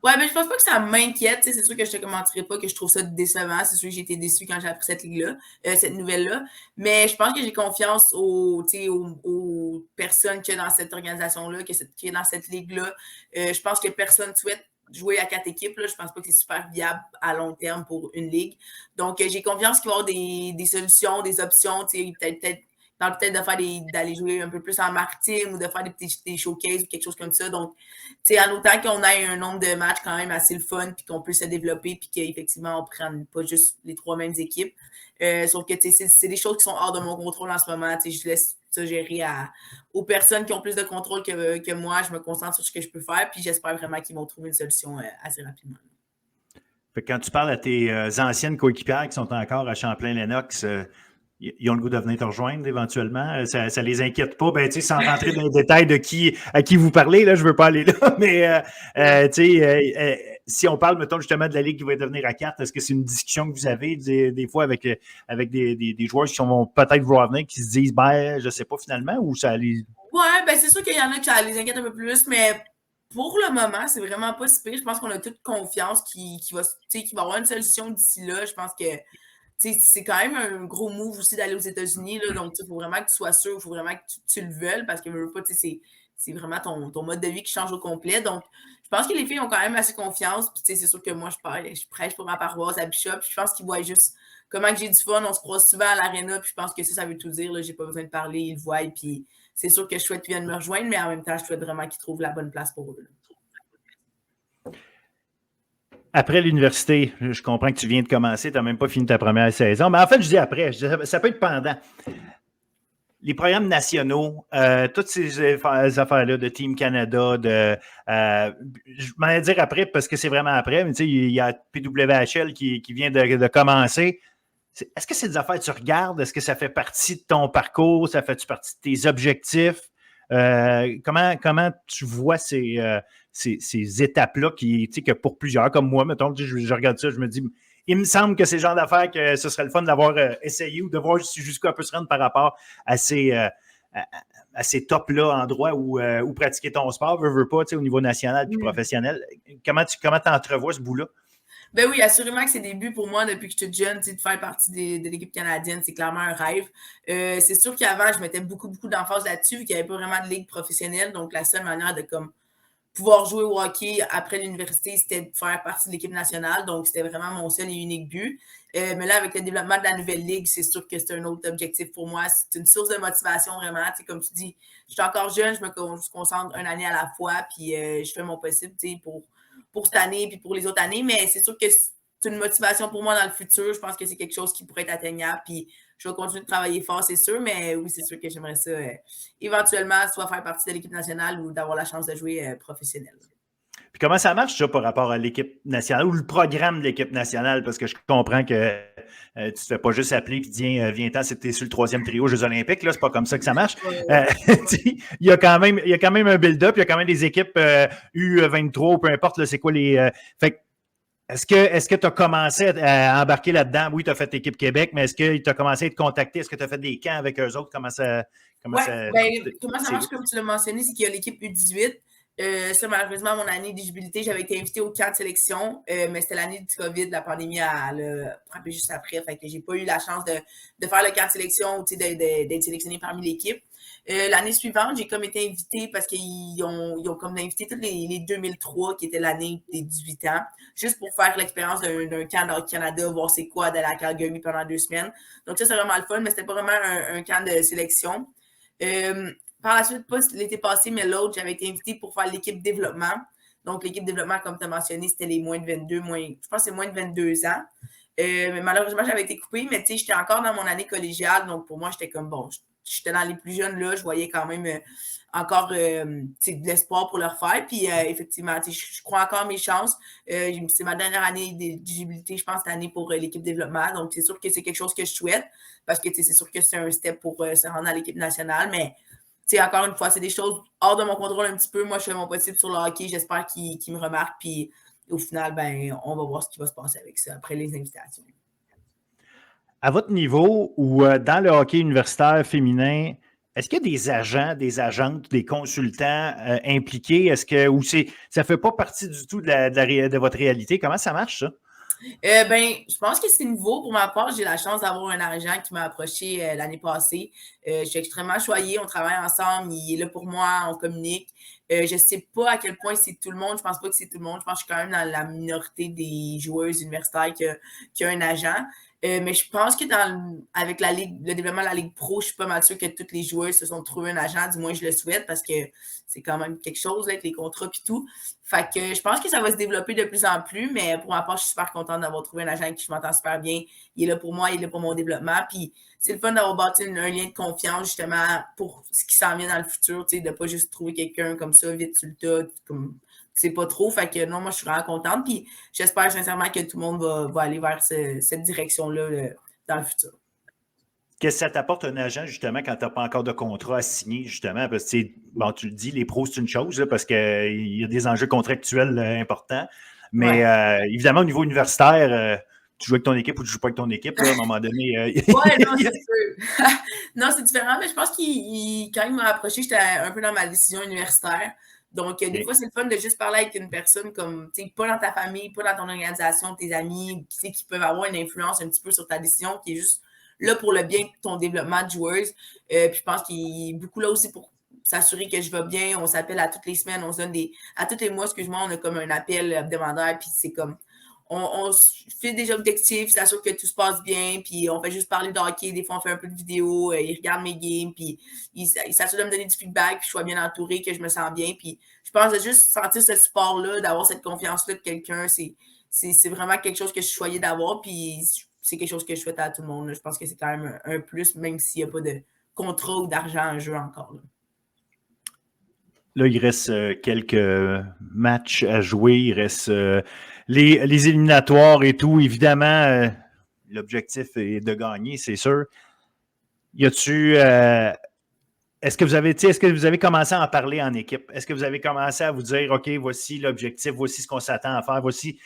Ouais, mais je pense pas que ça m'inquiète. C'est sûr que je te commenterai pas que je trouve ça décevant. C'est sûr que j'ai été déçue quand j'ai appris cette ligue-là, cette nouvelle-là. Mais je pense que j'ai confiance aux personnes qui sont dans cette organisation-là, qui est dans cette ligue-là. Je pense que personne souhaite jouer à 4 équipes. Là. Je pense pas que c'est super viable à long terme pour une ligue. Donc, j'ai confiance qu'il va y avoir des solutions, des options, peut-être d'aller jouer un peu plus en marketing ou de faire des showcases ou quelque chose comme ça. Donc, en autant qu'on ait un nombre de matchs quand même assez le fun puis qu'on peut se développer puis qu'effectivement, on ne prenne pas juste les 3 mêmes équipes. Sauf que c'est des choses qui sont hors de mon contrôle en ce moment. Je laisse ça gérer aux personnes qui ont plus de contrôle que moi. Je me concentre sur ce que je peux faire puis j'espère vraiment qu'ils vont trouver une solution assez rapidement. Fait que quand tu parles à tes anciennes coéquipières qui sont encore à Champlain-Lennox, ils ont le goût de venir te rejoindre éventuellement. Ça ne les inquiète pas. Ben, sans rentrer dans les détails de à qui vous parlez, là, je ne veux pas aller là, mais si on parle, mettons, justement de la Ligue qui va devenir à 4, est-ce que c'est une discussion que vous avez des fois avec des joueurs qui vont peut-être vouloir venir, qui se disent, ben, je ne sais pas finalement, ou ça les... Ouais, ben c'est sûr qu'il y en a qui ça les inquiète un peu plus, mais pour le moment, c'est vraiment pas si pire. Je pense qu'on a toute confiance qu'il va y avoir une solution d'ici là. Je pense que c'est quand même un gros move aussi d'aller aux États-Unis. Là, donc, il faut vraiment que tu sois sûr, il faut vraiment que tu le veuilles parce que c'est vraiment ton mode de vie qui change au complet. Donc, je pense que les filles ont quand même assez confiance. Puis, c'est sûr que moi, je prêche pour ma paroisse à Bishop. Puis, je pense qu'ils voient juste comment que j'ai du fun. On se croise souvent à l'aréna. Puis, je pense que ça veut tout dire. Là, j'ai pas besoin de parler. Ils le voient. Puis, c'est sûr que je souhaite qu'ils viennent me rejoindre, mais en même temps, je souhaite vraiment qu'ils trouvent la bonne place pour eux. Là. Après l'université, je comprends que tu viens de commencer, tu n'as même pas fini ta première saison. Mais en fait, je dis après, ça peut être pendant. Les programmes nationaux, toutes ces affaires-là de Team Canada, je m'en vais dire après parce que c'est vraiment après, mais il y a PWHL qui vient de commencer. Est-ce que c'est des affaires que tu regardes? Est-ce que ça fait partie de ton parcours? Ça fait partie de tes objectifs? Comment tu vois ces étapes-là que pour plusieurs, comme moi, mettons, je regarde ça, je me dis, il me semble que c'est le genre d'affaires que ce serait le fun d'avoir essayé ou de voir jusqu'où elle peut se rendre par rapport à ces tops-là, endroits où pratiquer ton sport, veux pas, au niveau national et professionnel. Comment tu entrevois ce bout-là? Ben oui, assurément que c'est des buts pour moi depuis que je suis jeune, de faire partie de l'équipe canadienne, c'est clairement un rêve. C'est sûr qu'avant, je mettais beaucoup d'emphase là-dessus, vu qu'il n'y avait pas vraiment de ligue professionnelle. Donc, la seule manière de pouvoir jouer au hockey après l'université, c'était de faire partie de l'équipe nationale. Donc, c'était vraiment mon seul et unique but. Mais là, avec le développement de la nouvelle ligue, c'est sûr que c'est un autre objectif pour moi. C'est une source de motivation vraiment. Comme tu dis, je suis encore jeune, je me concentre une année à la fois, puis je fais mon possible pour cette année puis pour les autres années. Mais c'est sûr que c'est une motivation pour moi dans le futur. Je pense que c'est quelque chose qui pourrait être atteignable. Puis je vais continuer de travailler fort, c'est sûr. Mais oui, c'est sûr que j'aimerais ça éventuellement soit faire partie de l'équipe nationale ou d'avoir la chance de jouer professionnel. Puis comment ça marche, ça, par rapport à l'équipe nationale ou le programme de l'équipe nationale? Parce que je comprends que tu ne te fais pas juste appeler et dire viens-t'en, c'était sur le 3e trio aux Jeux Olympiques. Là, c'est pas comme ça que ça marche. Il y a quand même un build-up, il y a quand même des équipes U23 ou peu importe, là, c'est quoi les. Fait est-ce que tu as commencé à embarquer là-dedans? Oui, tu as fait l'équipe Québec, mais est-ce que tu as commencé à être contacté? Est-ce que tu as fait des camps avec eux autres? Comment ça marche, comme tu l'as mentionné, c'est qu'il y a l'équipe U18. Ça, malheureusement, mon année d'éligibilité, j'avais été invitée au camp de sélection, mais c'était l'année du COVID, la pandémie a frappé juste après, fait que j'ai pas eu la chance de faire le camp de sélection ou d'être sélectionnée parmi l'équipe. L'année suivante, j'ai comme été invitée parce qu'ils ont comme invité tous les 2003, qui était l'année des 18 ans, juste pour faire l'expérience d'un camp dans le Canada, voir c'est quoi d'aller à Calgary pendant 2 semaines. Donc ça, c'est vraiment le fun, mais c'était pas vraiment un camp de sélection. Par la suite, pas l'été passé, mais l'autre, j'avais été invitée pour faire l'équipe développement. Donc, l'équipe développement, comme tu as mentionné, c'était les moins de 22, je pense que c'est moins de 22 ans. Mais malheureusement, j'avais été coupée, mais tu sais, j'étais encore dans mon année collégiale. Donc, pour moi, j'étais comme, bon, j'étais dans les plus jeunes là. Je voyais quand même encore de l'espoir pour leur faire. Puis, effectivement, je crois encore à mes chances. C'est ma dernière année d'éligibilité, je pense, cette année pour l'équipe développement. Donc, c'est sûr que c'est quelque chose que je souhaite parce que c'est sûr que c'est un step pour se rendre à l'équipe nationale. Mais, encore une fois, c'est des choses hors de mon contrôle un petit peu. Moi, je fais mon possible sur le hockey. J'espère qu'il me remarque. Puis, au final, ben, on va voir ce qui va se passer avec ça après les invitations. À votre niveau ou dans le hockey universitaire féminin, est-ce qu'il y a des agents, des agentes, des consultants impliqués? Ou ça ne fait pas partie du tout de votre réalité? Comment ça marche, ça? Je pense que c'est nouveau. Pour ma part, j'ai la chance d'avoir un agent qui m'a approché l'année passée. Je suis extrêmement choyée. On travaille ensemble. Il est là pour moi. On communique. Je ne sais pas à quel point c'est tout le monde. Je ne pense pas que c'est tout le monde. Je pense que je suis quand même dans la minorité des joueuses universitaires qui a un agent. Mais je pense que avec le développement de la Ligue Pro, je suis pas mal sûre que toutes les joueuses se sont trouvées un agent. Du moins, je le souhaite parce que c'est quand même quelque chose là, avec les contrats et tout. Fait que je pense que ça va se développer de plus en plus, mais pour ma part, je suis super contente d'avoir trouvé un agent avec qui je m'entends super bien. Il est là pour moi, il est là pour mon développement. Puis c'est le fun d'avoir bâti un lien de confiance justement pour ce qui s'en vient dans le futur, de ne pas juste trouver quelqu'un comme ça, vite sur le tas, comme c'est pas trop. Fait que non, moi, je suis vraiment contente. Puis j'espère sincèrement que tout le monde va aller vers cette direction-là dans le futur. Qu'est-ce que ça t'apporte un agent, justement, quand tu n'as pas encore de contrat à signer, justement? Parce que, bon, tu le dis, les pros, c'est une chose, là, parce qu'il y a des enjeux contractuels importants. Mais évidemment, au niveau universitaire, tu joues avec ton équipe ou tu ne joues pas avec ton équipe, là, à un moment donné. Ouais, non, c'est sûr. Non, c'est différent, mais je pense quand il m'a approché, j'étais un peu dans ma décision universitaire. Donc, des fois, c'est le fun de juste parler avec une personne comme, tu sais, pas dans ta famille, pas dans ton organisation, tes amis, qui peuvent avoir une influence un petit peu sur ta décision, qui est juste là pour le bien de ton développement de joueuse. Puis je pense qu'il est beaucoup là aussi pour s'assurer que je vais bien. On s'appelle à toutes les semaines, on se donne à tous les mois, excuse-moi, on a comme un appel hebdomadaire, puis c'est comme, on fait des objectifs, s'assure que tout se passe bien, puis on fait juste parler de hockey. Des fois, on fait un peu de vidéo, il regarde mes games, puis il s'assure de me donner du feedback, puis je sois bien entourée, que je me sens bien. Puis je pense de juste sentir ce support-là, d'avoir cette confiance-là de quelqu'un, c'est vraiment quelque chose que je suis choyée d'avoir, puis c'est quelque chose que je souhaite à tout le monde. Là. Je pense que c'est quand même un plus, même s'il n'y a pas de contrat ou d'argent en jeu encore. Là, il reste quelques matchs à jouer, il reste les éliminatoires et tout. Évidemment, l'objectif est de gagner, c'est sûr. Y a-tu... Est-ce que vous avez commencé à en parler en équipe? Est-ce que vous avez commencé à vous dire, OK, voici l'objectif, voici ce qu'on s'attend à faire, voici...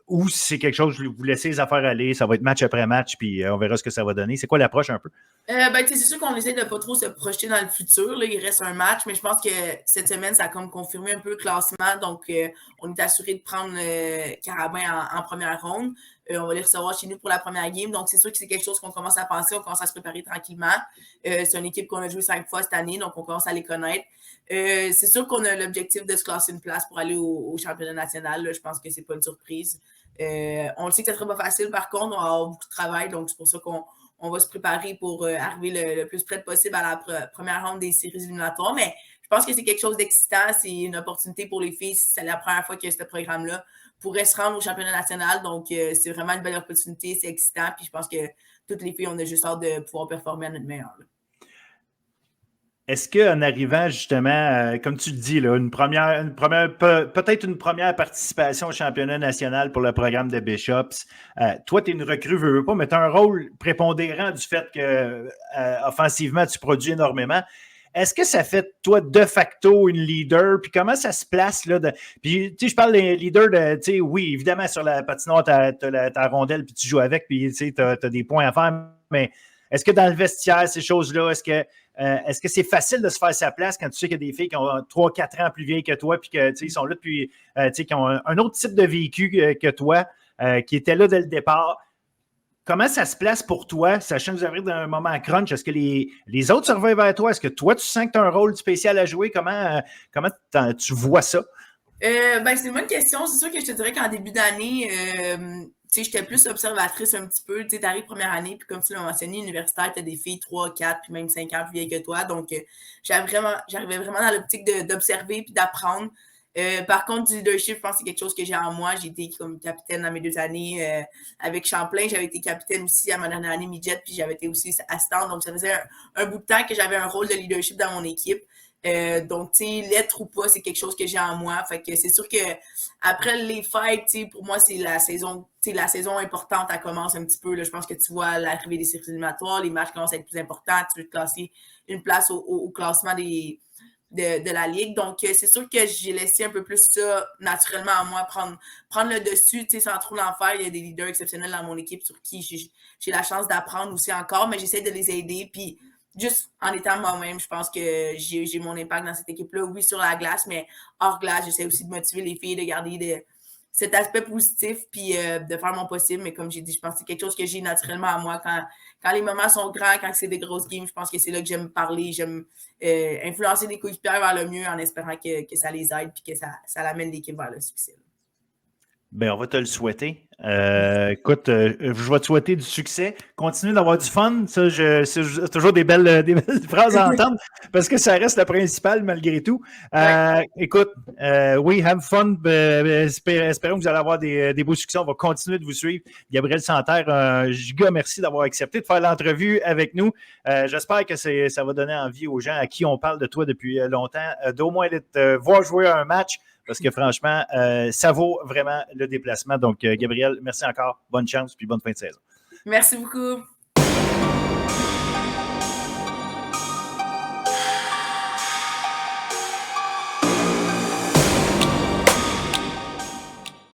ou si c'est quelque chose, vous laissez les affaires aller, ça va être match après match, puis on verra ce que ça va donner. C'est quoi l'approche un peu? C'est sûr qu'on essaie de ne pas trop se projeter dans le futur. Là. Il reste un match, mais je pense que cette semaine, ça a comme confirmé un peu le classement. Donc, on est assuré de prendre Carabin en première ronde. On va les recevoir chez nous pour la première game. Donc, c'est sûr que c'est quelque chose qu'on commence à penser. On commence à se préparer tranquillement. C'est une équipe qu'on a joué 5 fois cette année, donc on commence à les connaître. C'est sûr qu'on a l'objectif de se classer une place pour aller au championnat national. Là. Je pense que c'est pas une surprise. On le sait que ça ne sera pas facile, par contre. On va avoir beaucoup de travail. Donc, c'est pour ça qu'on va se préparer pour arriver le plus près possible à la première ronde des séries éliminatoires. Mais je pense que c'est quelque chose d'excitant. C'est une opportunité pour les filles. C'est la première fois que ce programme-là pourrait se rendre au championnat national. Donc, c'est vraiment une belle opportunité. C'est excitant. Puis je pense que toutes les filles, on a juste hâte de pouvoir performer à notre meilleur. Là. Est-ce qu'en arrivant, justement, comme tu le dis, là, peut-être une première participation au championnat national pour le programme de Bishops, toi, tu es une recrue, veux pas, mais tu as un rôle prépondérant du fait que offensivement, tu produis énormément. Est-ce que ça fait, toi, de facto, une leader? Puis comment ça se place? Là, puis, tu sais, je parle des leaders de, tu sais, oui, évidemment, sur la patinoire, tu as la rondelle, puis tu joues avec, puis, tu sais, tu as des points à faire, mais Est-ce que dans le vestiaire, ces choses-là, est-ce que c'est facile de se faire sa place quand tu sais qu'il y a des filles qui ont 3-4 ans plus vieilles que toi, puis qu'ils sont là depuis, qui ont un autre type de vécu que toi, qui étaient là dès le départ? Comment ça se place pour toi, sachant que vous arrivez dans un moment crunch? Est-ce que les autres se reviennent vers toi? Est-ce que toi, tu sens que tu as un rôle spécial à jouer? Comment tu vois ça? C'est une bonne question. C'est sûr que je te dirais qu'en début d'année, j'étais plus observatrice un petit peu. Tu arrives première année, puis comme tu l'as mentionné, universitaire, tu as des filles 3, 4, puis même 5 ans plus vieilles que toi. Donc, j'arrivais vraiment dans l'optique d'observer puis d'apprendre. Par contre, du leadership, je pense que c'est quelque chose que j'ai en moi. J'ai été comme capitaine dans mes 2 années avec Champlain. J'avais été capitaine aussi à ma dernière année midget, puis j'avais été aussi assistante. Donc, ça faisait un bout de temps que j'avais un rôle de leadership dans mon équipe. Donc, tu sais, l'être ou pas, c'est quelque chose que j'ai en moi. Fait que c'est sûr que après les fêtes, tu sais, pour moi, c'est la saison importante, elle commence un petit peu. Là. Je pense que tu vois l'arrivée des séries éliminatoires, les matchs commencent à être plus importants. Tu veux te classer une place au classement de la Ligue. Donc, c'est sûr que j'ai laissé un peu plus ça naturellement à moi, prendre le dessus, tu sais, sans trop l'en faire. Il y a des leaders exceptionnels dans mon équipe sur qui j'ai la chance d'apprendre aussi encore, mais j'essaie de les aider. Puis, juste en étant moi-même, je pense que j'ai mon impact dans cette équipe-là. Oui, sur la glace, mais hors glace, j'essaie aussi de motiver les filles, de garder cet aspect positif, puis de faire mon possible. Mais comme j'ai dit, je pense que c'est quelque chose que j'ai naturellement à moi. Quand les moments sont grands, quand c'est des grosses games, je pense que c'est là que j'aime parler, j'aime influencer les coéquipiers vers le mieux en espérant que ça les aide et que ça amène l'équipe vers le succès. Bien, on va te le souhaiter. Écoute, je vais te souhaiter du succès. Continue d'avoir du fun. Ça, c'est toujours des belles phrases à entendre parce que ça reste le principal malgré tout. Écoute, oui, have fun. Espérons que vous allez avoir des beaux succès. On va continuer de vous suivre. Gabriel Santerre, giga merci d'avoir accepté de faire l'entrevue avec nous. J'espère que ça va donner envie aux gens à qui on parle de toi depuis longtemps d'au moins voir jouer un match. Parce que franchement, ça vaut vraiment le déplacement. Donc, Gabriel, merci encore. Bonne chance puis bonne fin de saison. Merci beaucoup.